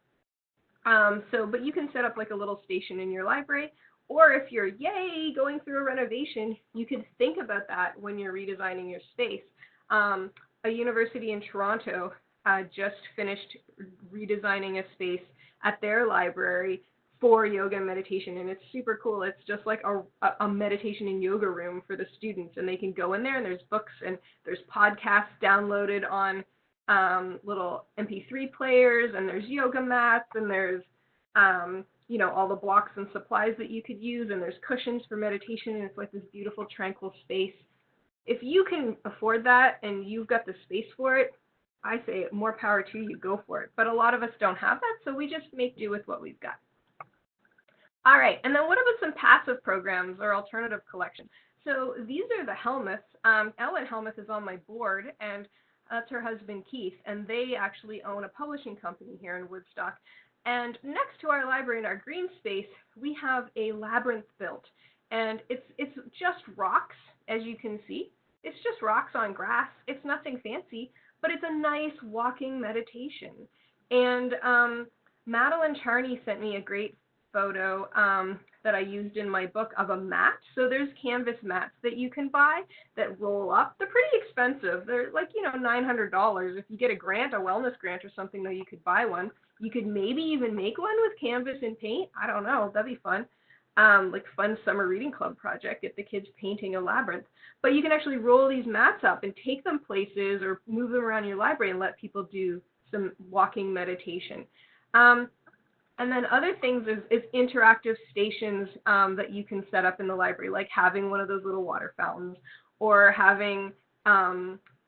But you can set up like a little station in your library, or if you're, going through a renovation, you could think about that when you're redesigning your space. A university in Toronto just finished redesigning a space at their library for yoga and meditation, and it's super cool. It's just like a meditation and yoga room for the students, and they can go in there, and there's books, and there's podcasts downloaded on little MP3 players, and there's yoga mats, and there's all the blocks and supplies that you could use, and there's cushions for meditation, and it's like this beautiful, tranquil space. If you can afford that and you've got the space for it, I say more power to you, go for it. But a lot of us don't have that, so we just make do with what we've got. All right, and then what about some passive programs or alternative collections? So these are the Helmuths. Ellen Helmuth is on my board, and that's her husband, Keith, and they actually own a publishing company here in Woodstock. And next to our library in our green space, we have a labyrinth built, and it's just rocks, as you can see. It's just rocks on grass. It's nothing fancy, but it's a nice walking meditation. And Madeline Charney sent me a great photo that I used in my book of a mat. So there's canvas mats that you can buy that roll up. They're pretty expensive. They're like, $900. If you get a grant, a wellness grant or something, though, you could buy one. You could maybe even make one with canvas and paint. I don't know. That'd be fun. Like fun summer reading club project, get the kids painting a labyrinth. But you can actually roll these mats up and take them places or move them around your library and let people do some walking meditation. And then other things is interactive stations that you can set up in the library, like having one of those little water fountains, or having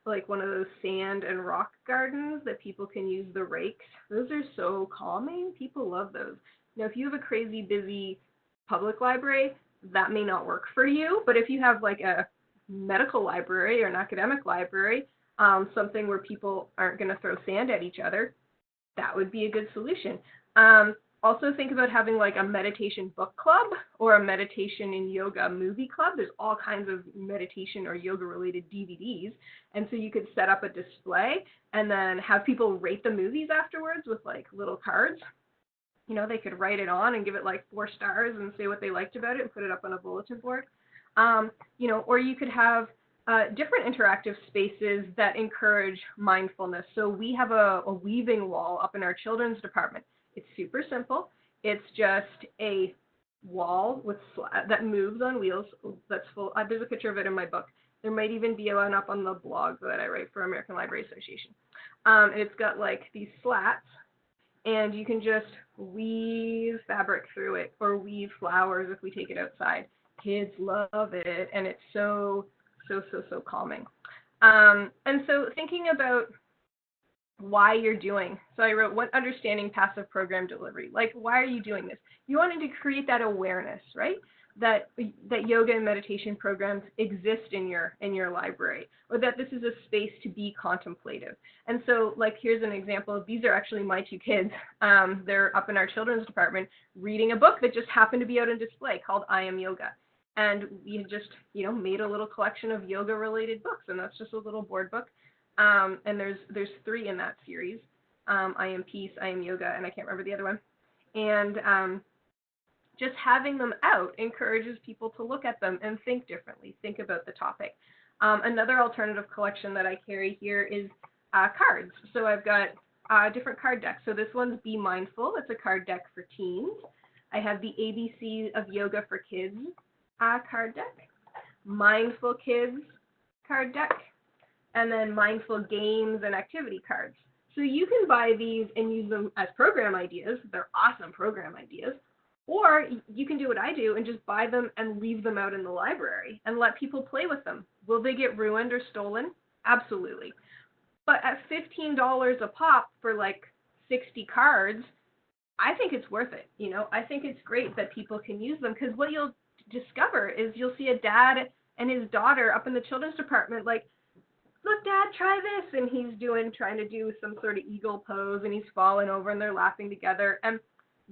like one of those sand and rock gardens that people can use the rakes. Those are so calming. People love those. Now, if you have a crazy busy public library, that may not work for you. But if you have like a medical library or an academic library, something where people aren't going to throw sand at each other, that would be a good solution. Also think about having like a meditation book club or a meditation and yoga movie club. There's all kinds of meditation or yoga related DVDs. And so you could set up a display and then have people rate the movies afterwards with like little cards. They could write it on and give it like 4 stars and say what they liked about it and put it up on a bulletin board. Or you could have different interactive spaces that encourage mindfulness. So we have a weaving wall up in our children's department. It's super simple. It's just a wall with that moves on wheels. That's full. There's a picture of it in my book. There might even be one up on the blog that I write for American Library Association. And it's got like these slats, and you can just weave fabric through it or weave flowers if we take it outside. Kids love it, and it's so calming. And so thinking about why you're doing. So I wrote, what understanding passive program delivery? Like, why are you doing this? You wanted to create that awareness, right? that yoga and meditation programs exist in your library, or that this is a space to be contemplative. And so, like, here's an example. These are actually my two kids. They're up in our children's department reading a book that just happened to be out on display called I Am Yoga. And we just, made a little collection of yoga-related books, and that's just a little board book. And there's 3 in that series. I Am Peace, I Am Yoga, and I can't remember the other one. And just having them out encourages people to look at them and think differently, think about the topic. Another alternative collection that I carry here is cards. So I've got different card decks. So this one's Be Mindful. It's a card deck for teens. I have the ABC of Yoga for Kids card deck, Mindful Kids card deck, and then Mindful Games and Activity cards. So you can buy these and use them as program ideas. They're awesome program ideas. Or you can do what I do and just buy them and leave them out in the library and let people play with them. Will they get ruined or stolen? Absolutely. But at $15 a pop for like 60 cards, I think it's worth it. I think it's great that people can use them, because what you'll discover is you'll see a dad and his daughter up in the children's department like, look, Dad, try this. And he's trying to do some sort of eagle pose, and he's falling over and they're laughing together. And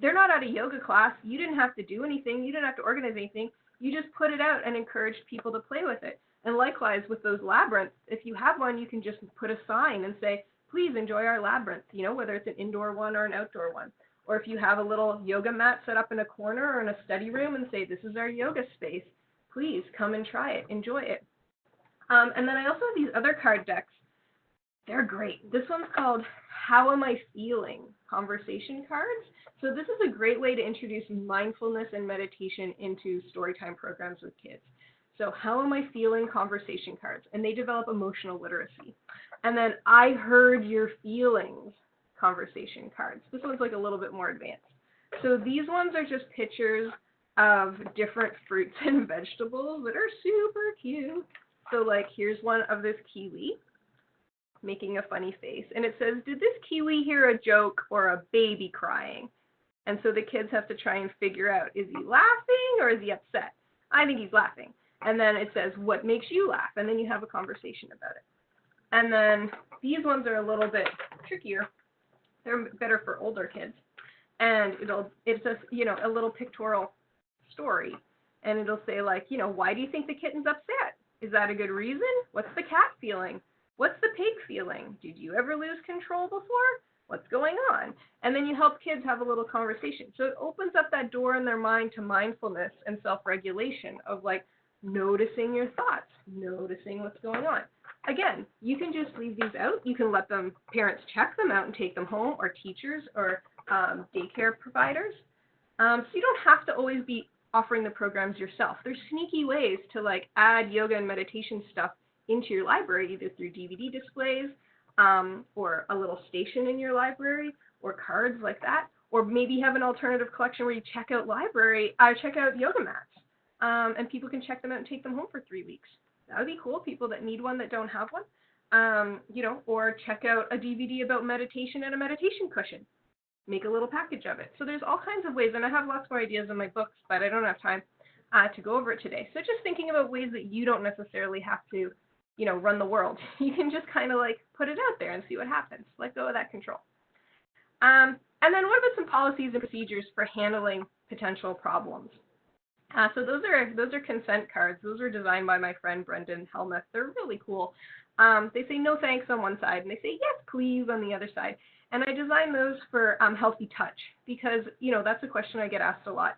they're not at a yoga class. You didn't have to do anything. You didn't have to organize anything. You just put it out and encouraged people to play with it. And likewise with those labyrinths, if you have one, you can just put a sign and say, please enjoy our labyrinth, whether it's an indoor one or an outdoor one. Or if you have a little yoga mat set up in a corner or in a study room and say, this is our yoga space, please come and try it, enjoy it. And then I also have these other card decks. They're great. This one's called How Am I Feeling? Conversation cards. So this is a great way to introduce mindfulness and meditation into storytime programs with kids. So How Am I Feeling? Conversation cards. And they develop emotional literacy. And then I Heard Your Feelings conversation cards. This one's like a little bit more advanced. So these ones are just pictures of different fruits and vegetables that are super cute. So like here's one of this kiwi making a funny face. And it says, did this kiwi hear a joke or a baby crying? And so the kids have to try and figure out, is he laughing or is he upset? I think he's laughing. And then it says, what makes you laugh? And then you have a conversation about it. And then these ones are a little bit trickier. They're better for older kids. And it's a, a little pictorial story. And it'll say like, why do you think the kitten's upset? Is that a good reason? What's the cat feeling? What's the pig feeling? Did you ever lose control before? What's going on? And then you help kids have a little conversation. So it opens up that door in their mind to mindfulness and self-regulation of like noticing your thoughts, noticing what's going on. Again, you can just leave these out. You can let parents check them out and take them home, or teachers or daycare providers. So you don't have to always be offering the programs yourself. There's sneaky ways to like add yoga and meditation stuff into your library, either through DVD displays, or a little station in your library, or cards like that, or maybe you have an alternative collection where you check out yoga mats, and people can check them out and take them home for 3 weeks. That would be cool. People that need one that don't have one, or check out a DVD about meditation and a meditation cushion. Make a little package of it. So there's all kinds of ways, and I have lots more ideas in my books, but I don't have time to go over it today. So just thinking about ways that you don't necessarily have to run the world. You can just kind of like put it out there and see what happens. Let go of that control. And then what about some policies and procedures for handling potential problems? So those are consent cards. Those are designed by my friend Brendan Helmuth. They're really cool. They say no thanks on one side, and they say yes please on the other side. And I designed those for healthy touch, because that's a question I get asked a lot.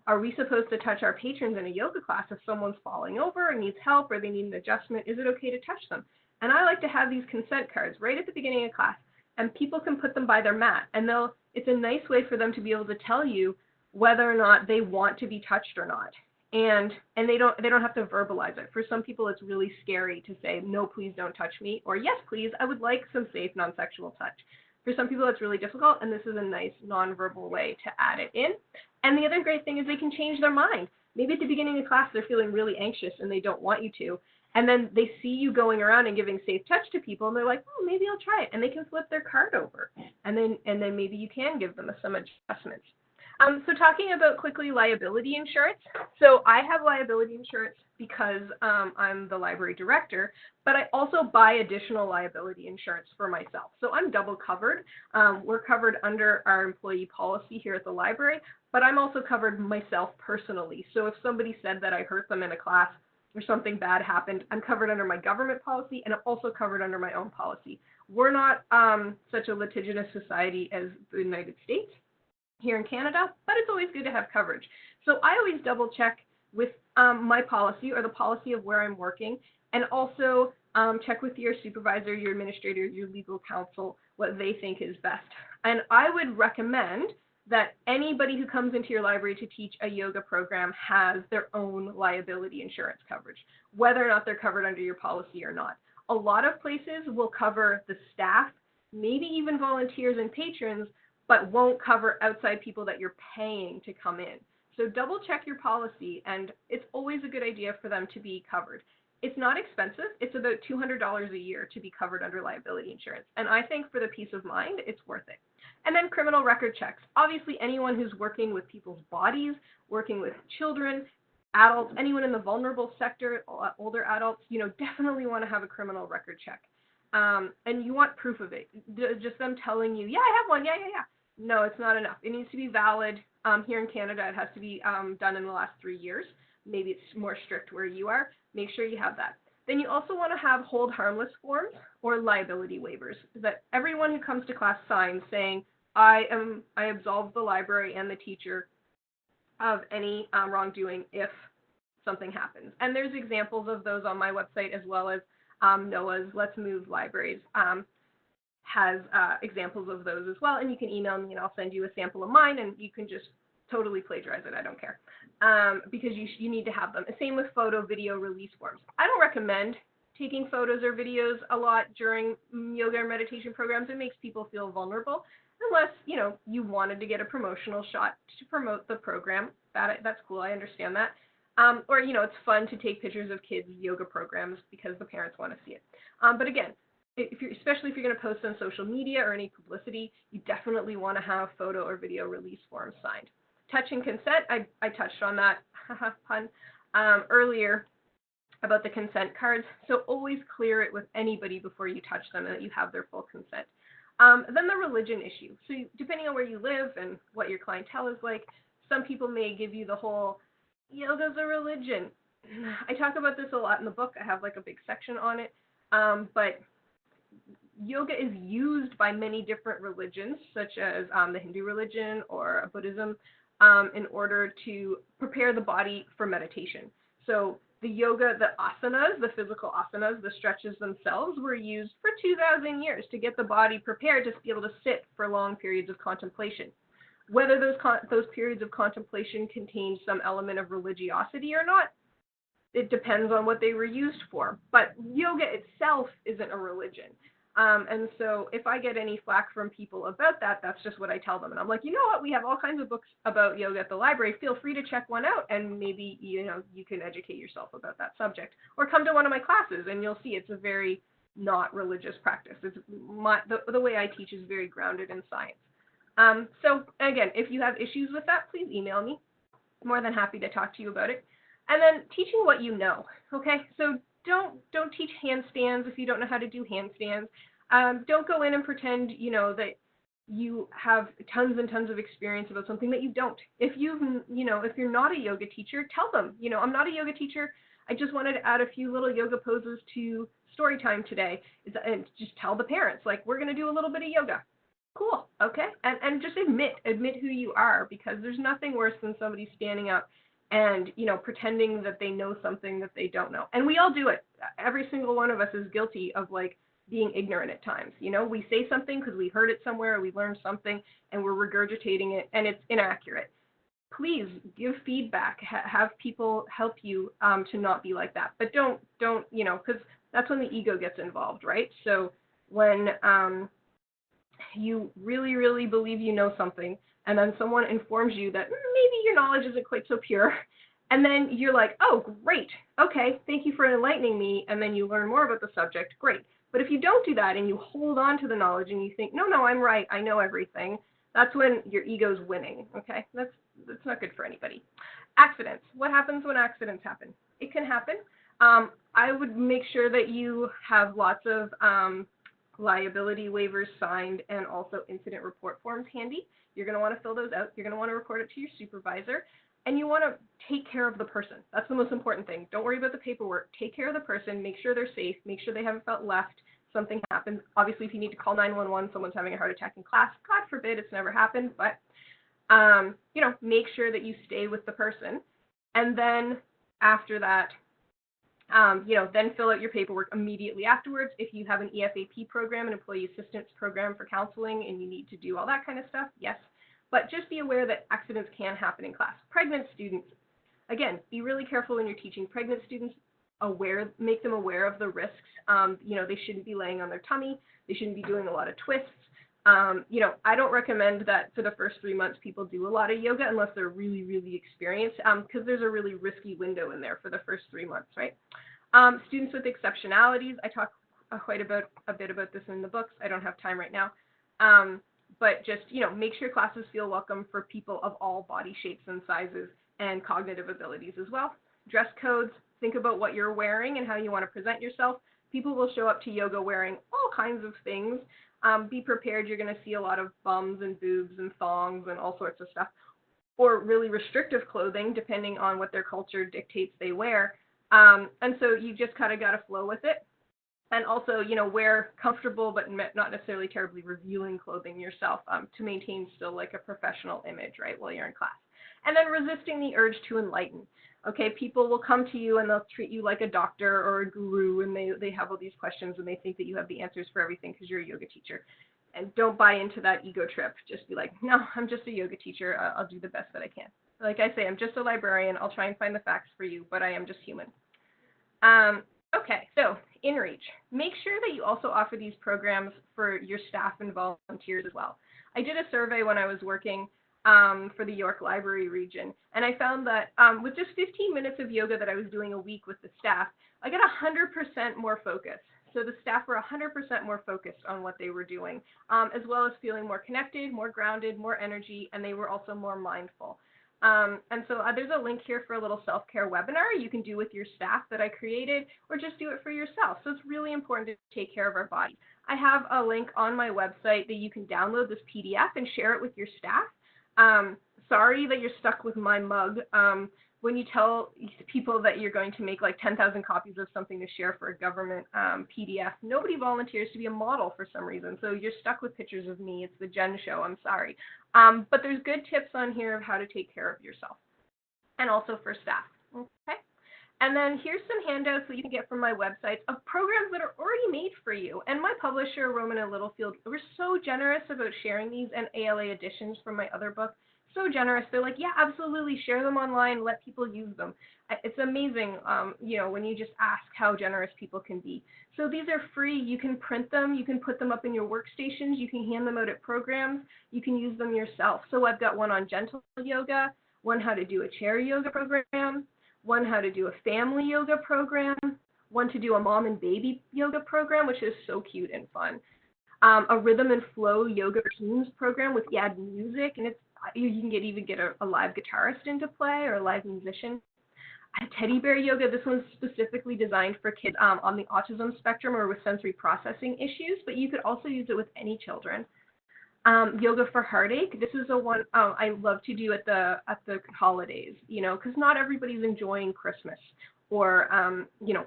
Are we supposed to touch our patrons in a yoga class if someone's falling over and needs help, or they need an adjustment? Is it okay to touch them? And I like to have these consent cards right at the beginning of class, and people can put them by their mat, and it's a nice way for them to be able to tell you whether or not they want to be touched or not. And they don't have to verbalize it. For some people, it's really scary to say, no, please don't touch me, or yes, please, I would like some safe non-sexual touch. For some people, it's really difficult, and this is a nice nonverbal way to add it in. And the other great thing is they can change their mind. Maybe at the beginning of class, they're feeling really anxious and they don't want you to. And then they see you going around and giving safe touch to people, and they're like, oh, maybe I'll try it. And they can flip their card over. And then maybe you can give them some adjustments. So talking about quickly liability insurance. So I have liability insurance because I'm the library director, but I also buy additional liability insurance for myself. So I'm double covered. We're covered under our employee policy here at the library, but I'm also covered myself personally. So if somebody said that I hurt them in a class or something bad happened, I'm covered under my government policy, and I'm also covered under my own policy. We're not such a litigious society as the United States here in Canada, but it's always good to have coverage. So I always double check with my policy or the policy of where I'm working, and also check with your supervisor, your administrator, your legal counsel, what they think is best. And I would recommend that anybody who comes into your library to teach a yoga program has their own liability insurance coverage, whether or not they're covered under your policy or not. A lot of places will cover the staff, maybe even volunteers and patrons, but won't cover outside people that you're paying to come in. So double check your policy, and it's always a good idea for them to be covered. It's not expensive. It's about $200 a year to be covered under liability insurance. And I think for the peace of mind, it's worth it. And then criminal record checks. Obviously, anyone who's working with people's bodies, working with children, adults, anyone in the vulnerable sector, older adults, definitely want to have a criminal record check. And you want proof of it. Just them telling you, yeah, I have one, yeah. No, it's not enough. It needs to be valid. Here in Canada, it has to be done in the last 3 years. Maybe it's more strict where you are. Make sure you have that. Then you also want to have hold harmless forms or liability waivers that everyone who comes to class signs saying, I absolve the library and the teacher of any wrongdoing if something happens. And there's examples of those on my website, as well as NOAA's Let's Move Libraries has examples of those as well. And you can email me and I'll send you a sample of mine, and you can just totally plagiarize it. I don't care. Because you need to have them. Same with photo, video release forms. I don't recommend taking photos or videos a lot during yoga or meditation programs. It makes people feel vulnerable, unless, you wanted to get a promotional shot to promote the program. That's cool. I understand that. Or, it's fun to take pictures of kids' yoga programs because the parents want to see it. But again, especially if you're going to post on social media or any publicity, you definitely want to have photo or video release forms signed. Touch and consent, I touched on that, pun, earlier about the consent cards. So always clear it with anybody before you touch them and that you have their full consent. Then the religion issue. So depending on where you live and what your clientele is like, some people may give you the whole, yoga's a religion. I talk about this a lot in the book. I have like a big section on it. But yoga is used by many different religions, such as the Hindu religion or Buddhism, in order to prepare the body for meditation. So the yoga, the asanas, the physical asanas, the stretches themselves were used for 2,000 years to get the body prepared to be able to sit for long periods of contemplation. Whether those periods of contemplation contained some element of religiosity or not, it depends on what they were used for. But yoga itself isn't a religion. And so if I get any flack from people about that, that's just what I tell them. And I'm like, you know what? We have all kinds of books about yoga at the library. Feel free to check one out, and maybe, you can educate yourself about that subject. Or come to one of my classes, and you'll see it's a very not religious practice. It's the way I teach is very grounded in science. So again, if you have issues with that, please email me. I'm more than happy to talk to you about it. And then teaching what you know, okay? So don't teach handstands if you don't know how to do handstands. Don't go in and pretend, that you have tons and tons of experience about something that you don't. If you're not a yoga teacher, tell them, I'm not a yoga teacher. I just wanted to add a few little yoga poses to story time today. And just tell the parents, like, we're going to do a little bit of yoga. Cool, okay? And just admit who you are, because there's nothing worse than somebody standing up and, pretending that they know something that they don't know. And we all do it. Every single one of us is guilty of, being ignorant at times. We say something because we heard it somewhere, or we learned something, and we're regurgitating it, and it's inaccurate. Please give feedback. Have people help you to not be like that. But don't, because that's when the ego gets involved, right? So when you really, really believe you know something, and then someone informs you that maybe your knowledge isn't quite so pure, and then you're like, oh, great, okay, thank you for enlightening me, and then you learn more about the subject, great. But if you don't do that and you hold on to the knowledge and you think, no, I'm right, I know everything, That's when your ego's winning, okay? That's not good for anybody. Accidents. What happens when accidents happen? It can happen. I would make sure that you have lots of liability waivers signed and also incident report forms handy. You're going to want to fill those out. You're going to want to report it to your supervisor. And you want to take care of the person. That's the most important thing. Don't worry about the paperwork. Take care of the person. Make sure they're safe. Make sure they haven't felt left. Something happens. Obviously, if you need to call 911, someone's having a heart attack in class, God forbid, it's never happened, but, make sure that you stay with the person. And then after that, then fill out your paperwork immediately afterwards. If you have an EFAP program, an employee assistance program for counseling, and you need to do all that kind of stuff, yes. But just be aware that accidents can happen in class. Pregnant students, again, be really careful when you're teaching pregnant students. Make them aware of the risks. They shouldn't be laying on their tummy. They shouldn't be doing a lot of twists. I don't recommend that for the first 3 months people do a lot of yoga unless they're really, really experienced, because there's a really risky window in there for the first 3 months, right? Students with exceptionalities, I talk quite a bit about this in the books. I don't have time right now. But just, make sure classes feel welcome for people of all body shapes and sizes and cognitive abilities as well. Dress codes, think about what you're wearing and how you want to present yourself. People will show up to yoga wearing all kinds of things. Be prepared. You're going to see a lot of bums and boobs and thongs and all sorts of stuff, or really restrictive clothing, depending on what their culture dictates they wear. And so you just kind of got to flow with it. And also, wear comfortable but not necessarily terribly revealing clothing yourself to maintain still like a professional image, right, while you're in class. And then resisting the urge to enlighten. Okay, people will come to you and they'll treat you like a doctor or a guru, and they have all these questions and they think that you have the answers for everything because you're a yoga teacher. And don't buy into that ego trip. Just be like, no, I'm just a yoga teacher. I'll do the best that I can. Like I say, I'm just a librarian. I'll try and find the facts for you, but I am just human. Okay, so Inreach. Make sure that you also offer these programs for your staff and volunteers as well. I did a survey when I was working for the York Library region, and I found that with just 15 minutes of yoga that I was doing a week with the staff, I got 100% more focus. So the staff were 100% more focused on what they were doing, as well as feeling more connected, more grounded, more energy, and they were also more mindful. And so there's a link here for a little self-care webinar you can do with your staff that I created, or just do it for yourself. So it's really important to take care of our body. I have a link on my website that you can download this PDF and share it with your staff. Sorry that you're stuck with my mug. When you tell people that you're going to make like 10,000 copies of something to share for a government PDF, nobody volunteers to be a model for some reason. So you're stuck with pictures of me. It's the Jen show. I'm sorry. But there's good tips on here of how to take care of yourself, and also for staff. Okay. And then here's some handouts that you can get from my websites of programs that are already made for you. And my publisher, Roman and Littlefield, were so generous about sharing these and ALA editions from my other book. So generous. They're like, yeah, absolutely, share them online, let people use them. It's amazing, when you just ask how generous people can be. So these are free. You can print them. You can put them up in your workstations. You can hand them out at programs. You can use them yourself. So I've got one on gentle yoga, one how to do a chair yoga program, one how to do a family yoga program, one to do a mom and baby yoga program, which is so cute and fun. A rhythm and flow yoga routines program with music, and you can even get a live guitarist into play or a live musician. Teddy bear yoga, this one's specifically designed for kids on the autism spectrum or with sensory processing issues, but you could also use it with any children. Yoga for heartache, this is a one I love to do at the holidays, because not everybody's enjoying Christmas or,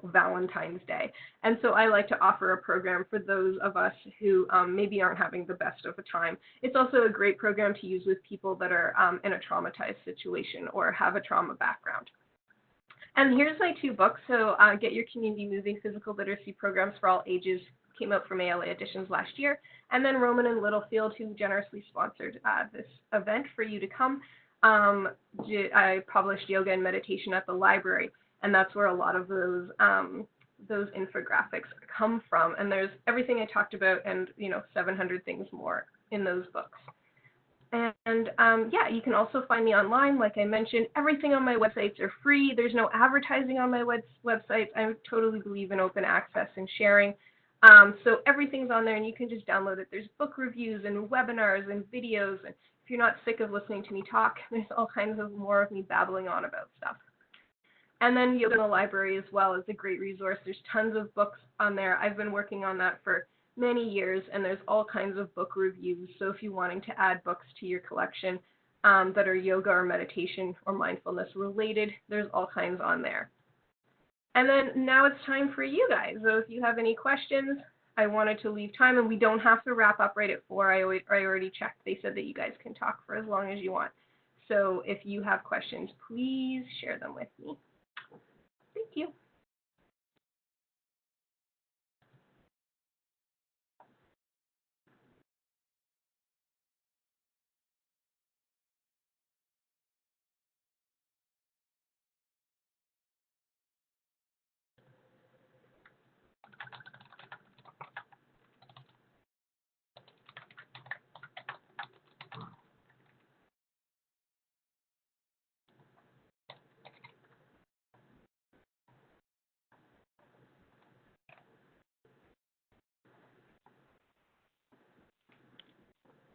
Valentine's Day. And so I like to offer a program for those of us who maybe aren't having the best of a time. It's also a great program to use with people that are in a traumatized situation or have a trauma background. And here's my 2 books. So Get Your Community Moving, Physical Literacy Programs for All Ages, came out from ALA Editions last year. And then Roman and Littlefield, who generously sponsored this event for you to come. I published Yoga and Meditation at the Library. And that's where a lot of those infographics come from. And there's everything I talked about and, 700 things more in those books. And you can also find me online. Like I mentioned, everything on my websites are free. There's no advertising on my websites. I totally believe in open access and sharing. So everything's on there, and you can just download it. There's book reviews and webinars and videos, and if you're not sick of listening to me talk, there's all kinds of more of me babbling on about stuff. And then Yoga in the Library as well is a great resource. There's tons of books on there. I've been working on that for many years, and there's all kinds of book reviews. So if you're wanting to add books to your collection that are yoga or meditation or mindfulness related, there's all kinds on there. And then now it's time for you guys. So if you have any questions, I wanted to leave time, and we don't have to wrap up right at 4. I already checked. They said that you guys can talk for as long as you want. So if you have questions, please share them with me. Thank you.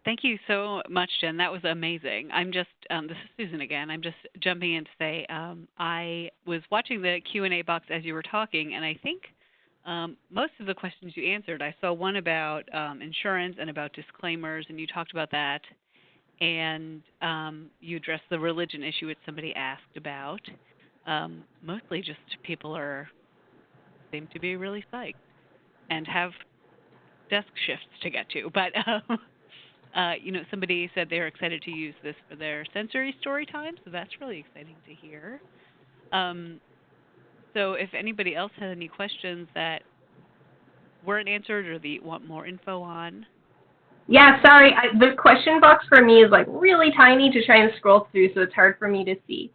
Thank you so much, Jen. That was amazing. I'm just, this is Susan again. I'm just jumping in to say I was watching the Q&A box as you were talking, and I think most of the questions you answered. I saw one about insurance and about disclaimers, and you talked about that. And you addressed the religion issue that somebody asked about. Mostly just people seem to be really psyched and have desk shifts to get to. But somebody said they're excited to use this for their sensory story time, so that's really exciting to hear. So if anybody else has any questions that weren't answered or that you want more info on. Yeah, sorry. The question box for me is like really tiny to try and scroll through, so it's hard for me to see.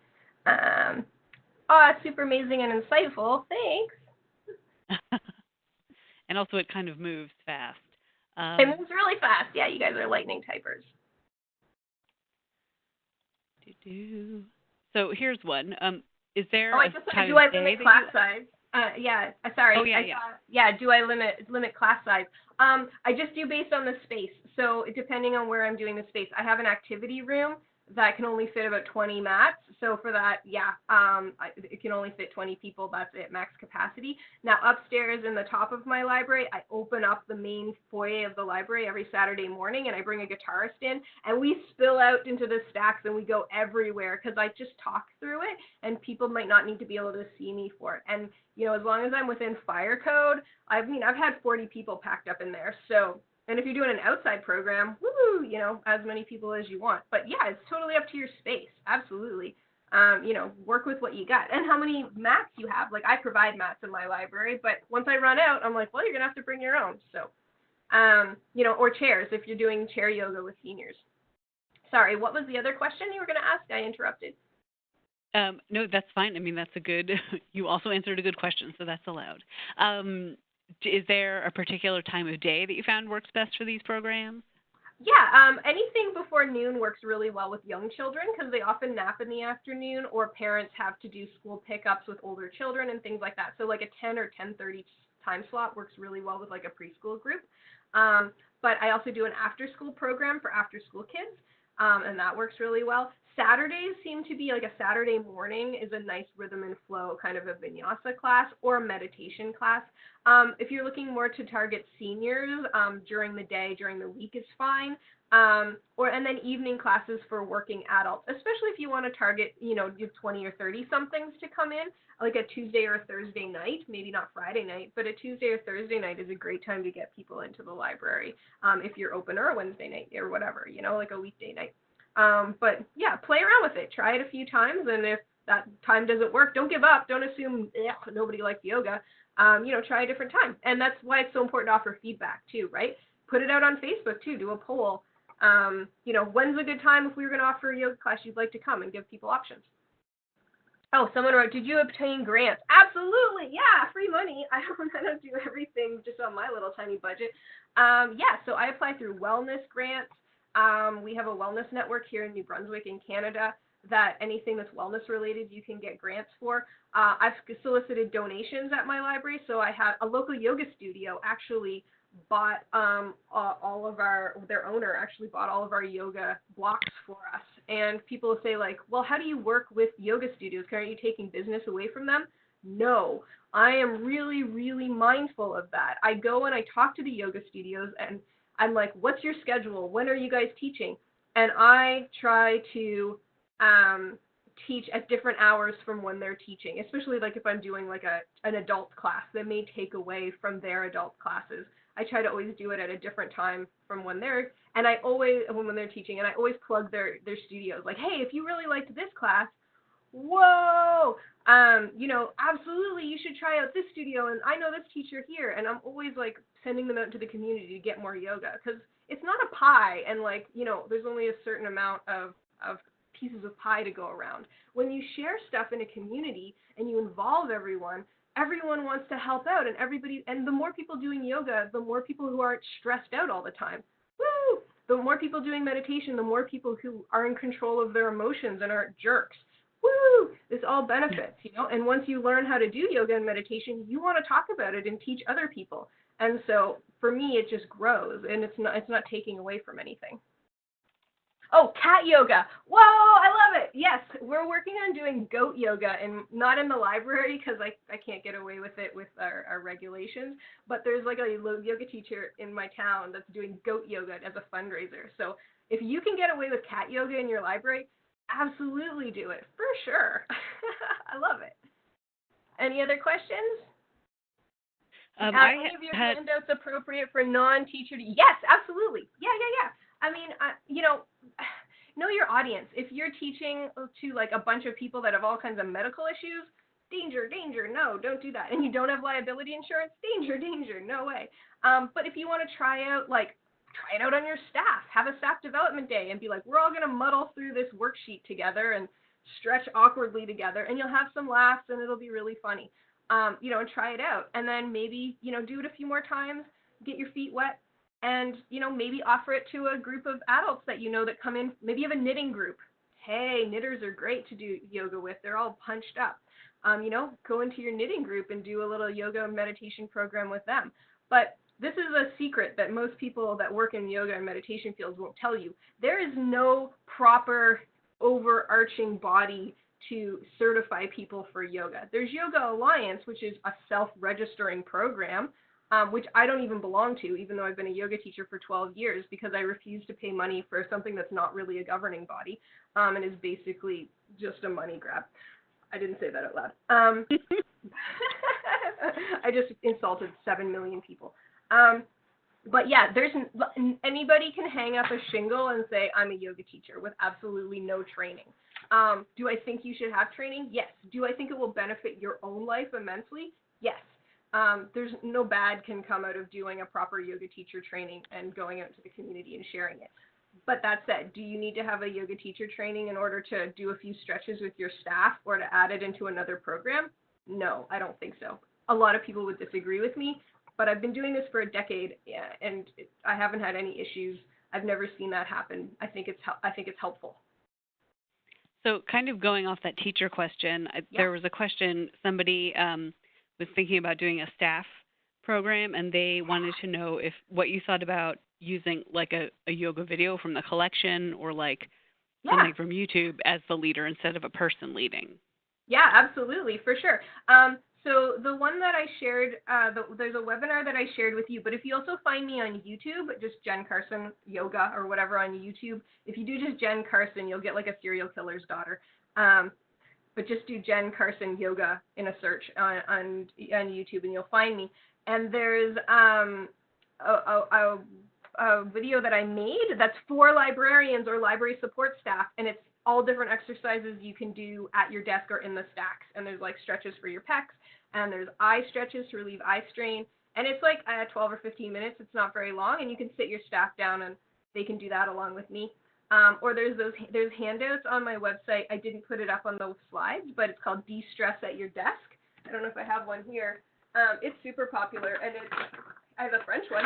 Super amazing and insightful. Thanks. And also it kind of moves fast. It moves really fast. Yeah, you guys are lightning typers. So here's one. Is there I just do I limit class size? Sorry. Oh, yeah. Do I limit class size? I just do based on the space. So depending on where I'm doing the space, I have an activity room that can only fit about 20 mats. So for that, it can only fit 20 people. That's it, max capacity. Now upstairs in the top of my library, I open up the main foyer of the library every Saturday morning, and I bring a guitarist in, and we spill out into the stacks, and we go everywhere because I just talk through it, and people might not need to be able to see me for it. And as long as I'm within fire code, I've had 40 people packed up in there. So. And if you're doing an outside program, woo, as many people as you want. But yeah, it's totally up to your space. Absolutely. Work with what you got and how many mats you have. Like I provide mats in my library, but once I run out, I'm like, well, you're going to have to bring your own. So, or chairs if you're doing chair yoga with seniors. Sorry, what was the other question you were going to ask? I interrupted. No, that's fine. I mean, that's you also answered a good question, so that's allowed. Is there a particular time of day that you found works best for these programs? Yeah, anything before noon works really well with young children because they often nap in the afternoon, or parents have to do school pickups with older children and things like that. So like a 10 or 10:30 time slot works really well with like a preschool group. But I also do an after-school program for after-school kids, and that works really well. Saturdays seem to be like a Saturday morning is a nice rhythm and flow kind of a vinyasa class or a meditation class. If you're looking more to target seniors during the day, during the week is fine. And then evening classes for working adults, especially if you want to target, your 20 or 30 somethings to come in, like a Tuesday or a Thursday night, maybe not Friday night, but a Tuesday or Thursday night is a great time to get people into the library if you're open, or a Wednesday night or whatever, like a weekday night. But yeah, play around with it. Try it a few times, and if that time doesn't work, don't give up. Don't assume nobody likes yoga. Try a different time. And that's why it's so important to offer feedback too, right? Put it out on Facebook too. Do a poll. When's a good time if we were going to offer a yoga class you'd like to come, and give people options. Oh, someone wrote, did you obtain grants? Absolutely. Yeah, free money. I don't do everything just on my little tiny budget. So I apply through wellness grants. We have a wellness network here in New Brunswick in Canada. that anything that's wellness related you can get grants for. I've solicited donations at my library, so I have a local yoga studio actually bought all of their owner actually bought all of our yoga blocks for us. And people say like, well, how do you work with yoga studios? Aren't you taking business away from them? No, I am really, really mindful of that. I go and I talk to the yoga studios and I'm like, what's your schedule? When are you guys teaching? And I try to teach at different hours from when they're teaching, especially like if I'm doing like an adult class that may take away from their adult classes. I try to always do it at a different time from when they're, and I always, when they're teaching, and I always plug their studios. Like, hey, if you really liked this class, whoa, absolutely, you should try out this studio, and I know this teacher here, and I'm always like sending them out to the community to get more yoga, because it's not a pie, and like, there's only a certain amount of pieces of pie to go around. When you share stuff in a community and you involve everyone wants to help out, and the more people doing yoga, the more people who aren't stressed out all the time. Woo! The more people doing meditation, the more people who are in control of their emotions and aren't jerks. Woo! This all benefits, and once you learn how to do yoga and meditation, you want to talk about it and teach other people. And so for me, it just grows, and it's not taking away from anything. Oh, cat yoga. Whoa, I love it. Yes, we're working on doing goat yoga, and not in the library because I can't get away with it with our regulations, but there's like a yoga teacher in my town that's doing goat yoga as a fundraiser. So if you can get away with cat yoga in your library, absolutely do it, for sure. I love it. Any other questions? Are any of your handouts appropriate for non-teacher? Yes, absolutely. Yeah. I mean, know your audience. If you're teaching to like a bunch of people that have all kinds of medical issues, danger, no, don't do that. And you don't have liability insurance, danger, no way. But if you want to try it out on your staff, have a staff development day and be like, we're all going to muddle through this worksheet together and stretch awkwardly together, and you'll have some laughs and it'll be really funny. And try it out. And then maybe, do it a few more times, get your feet wet, and, maybe offer it to a group of adults that that come in. Maybe you have a knitting group. Hey, knitters are great to do yoga with. They're all punched up. Go into your knitting group and do a little yoga and meditation program with them. But this is a secret that most people that work in yoga and meditation fields won't tell you. There is no proper overarching body to certify people for yoga. There's Yoga Alliance, which is a self-registering program, which I don't even belong to, even though I've been a yoga teacher for 12 years, because I refuse to pay money for something that's not really a governing body, and is basically just a money grab. I didn't say that out loud. I just insulted 7 million people. But yeah, anybody can hang up a shingle and say, I'm a yoga teacher with absolutely no training. Do I think you should have training? Yes. Do I think it will benefit your own life immensely? Yes. There's no bad can come out of doing a proper yoga teacher training and going out to the community and sharing it. But that said, do you need to have a yoga teacher training in order to do a few stretches with your staff or to add it into another program? No, I don't think so. A lot of people would disagree with me, but I've been doing this for a decade, and I haven't had any issues. I've never seen that happen. I think it's helpful. So kind of going off that teacher question, there was a question, somebody was thinking about doing a staff program, and they wanted to know what you thought about using like a yoga video from the collection or like something from YouTube as the leader instead of a person leading. Yeah, absolutely, for sure. So the one that I shared, there's a webinar that I shared with you, but if you also find me on YouTube, just Jen Carson Yoga or whatever on YouTube, if you do just Jen Carson, you'll get like a serial killer's daughter. But just do Jen Carson Yoga in a search on YouTube and you'll find me. And there's a video that I made that's for librarians or library support staff, and it's all different exercises you can do at your desk or in the stacks. And there's like stretches for your pecs, and there's eye stretches to relieve eye strain. And it's like 12 or 15 minutes. It's not very long, and you can sit your staff down and they can do that along with me. Or there's handouts on my website. I didn't put it up on the slides, but it's called De-Stress at Your Desk. I don't know if I have one here. It's super popular, and I have a French one.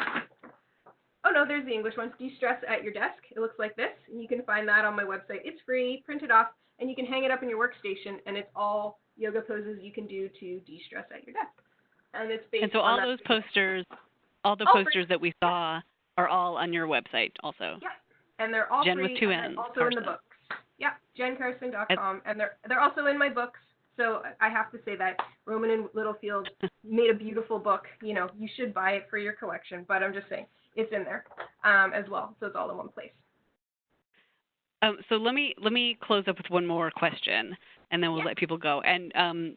Oh, no, there's the English one. De-Stress at Your Desk. It looks like this, and you can find that on my website. It's free. Print it off. and you can hang it up in your workstation, and it's all yoga poses you can do to de-stress at your desk. And it's based and so on all those posters, all the posters that we saw are all on your website also. Yeah, and they're all Jen free. with two and N's, also Carson. in the books. Yeah, JennCarson.com, and they're also in my books. So I have to say that Roman and Littlefield made a beautiful book. You know, you should buy it for your collection, but I'm just saying it's in there as well. So it's all in one place. So let me close up with one more question, and then we'll let people go. And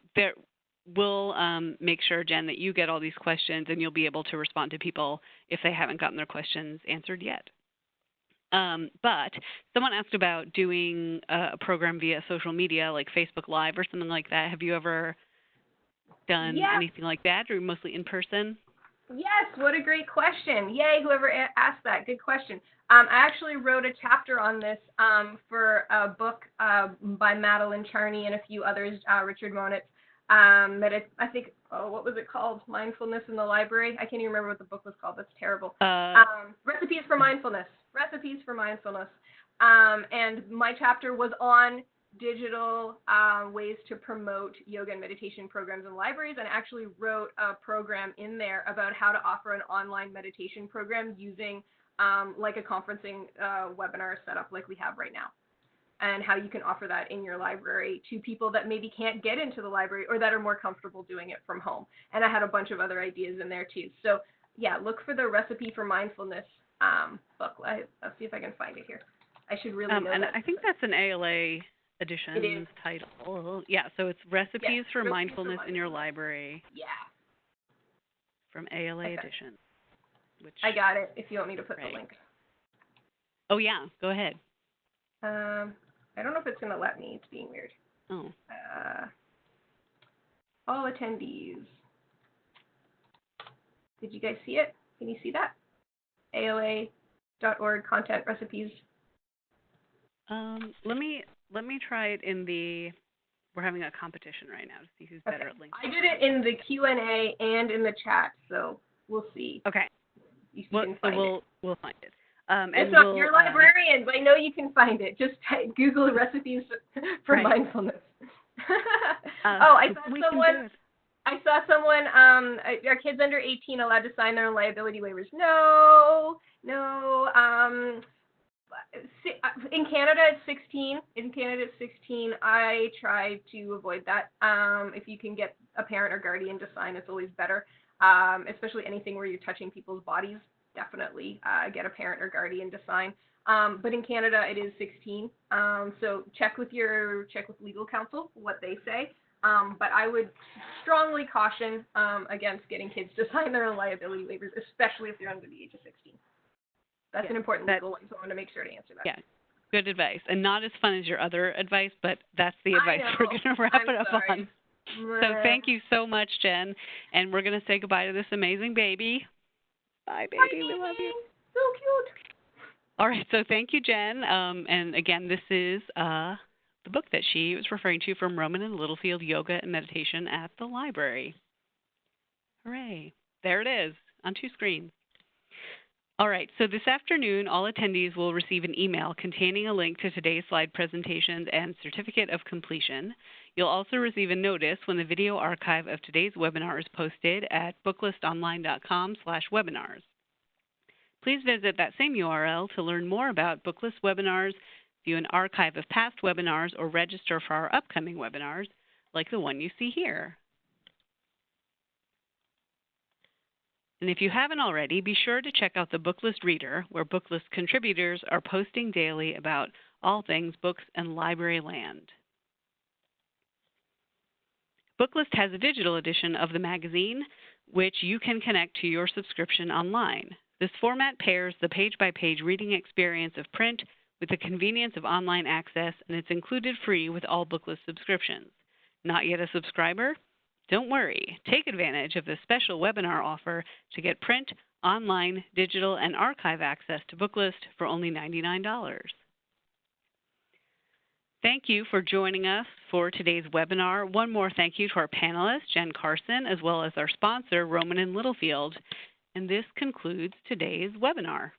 we'll make sure, Jen, that you get all these questions, and you'll be able to respond to people if they haven't gotten their questions answered yet. But someone asked about doing a program via social media, like Facebook Live or something like that. Have you ever done anything like that, or mostly in person? Yes, what a great question. Yay, whoever asked that. Good question. I actually wrote a chapter on this for a book by Madeline Charney and a few others, Richard Monitz, that I think, what was it called? Mindfulness in the Library? I can't even remember what the book was called. That's terrible. Recipes for Mindfulness. Recipes for Mindfulness. And my chapter was on digital ways to promote yoga and meditation programs in libraries, and actually wrote a program in there about how to offer an online meditation program using like a conferencing webinar setup like we have right now, and how you can offer that in your library to people that maybe can't get into the library or that are more comfortable doing it from home. And I had a bunch of other ideas in there too. So yeah, look for the Recipe for Mindfulness book. I'll see if I can find it here. I should really know and that. I think that's an ALA edition title. Yeah, so it's Recipes for Mindfulness in your library. Yeah. From ALA edition. Which, I got it, if you want me to put the link. Oh, yeah, go ahead. I don't know if it's going to let me. It's being weird. Oh. All attendees. Did you guys see it? Can you see that? ALA.org content recipes. Let me try it in the. We're having a competition right now to see who's better at links. I did it in the Q&A and in the chat, so we'll see. Okay. We'll find it. And you're librarians. I know you can find it. Just Google recipes for mindfulness. I saw someone. Are kids under 18 allowed to sign their own liability waivers? No. In Canada, it's 16. In Canada, it's 16. I try to avoid that. If you can get a parent or guardian to sign, it's always better. Especially anything where you're touching people's bodies. Definitely get a parent or guardian to sign. But in Canada, it is 16. So check with legal counsel what they say. But I would strongly caution against getting kids to sign their own liability waivers, especially if they're under the age of 16. That's an important legal one, so I want to make sure to answer that. Yeah, good advice. And not as fun as your other advice, but that's the advice we're going to wrap it up on. So thank you so much, Jen. And we're going to say goodbye to this amazing baby. Bye, baby. Bye, we love you. So cute. All right, so thank you, Jen. And again, this is the book that she was referring to from Roman and Littlefield, Yoga and Meditation at the Library. Hooray. There it is on 2 screens. All right, so this afternoon, all attendees will receive an email containing a link to today's slide presentations and certificate of completion. You'll also receive a notice when the video archive of today's webinar is posted at booklistonline.com/webinars. Please visit that same URL to learn more about Booklist webinars, view an archive of past webinars, or register for our upcoming webinars, like the one you see here. And if you haven't already, be sure to check out the Booklist Reader, where Booklist contributors are posting daily about all things books and library land. Booklist has a digital edition of the magazine, which you can connect to your subscription online. This format pairs the page-by-page reading experience of print with the convenience of online access, and it's included free with all Booklist subscriptions. Not yet a subscriber? Don't worry. Take advantage of this special webinar offer to get print, online, digital, and archive access to Booklist for only $99. Thank you for joining us for today's webinar. One more thank you to our panelists, Jen Carson, as well as our sponsor, Roman and Littlefield. And this concludes today's webinar.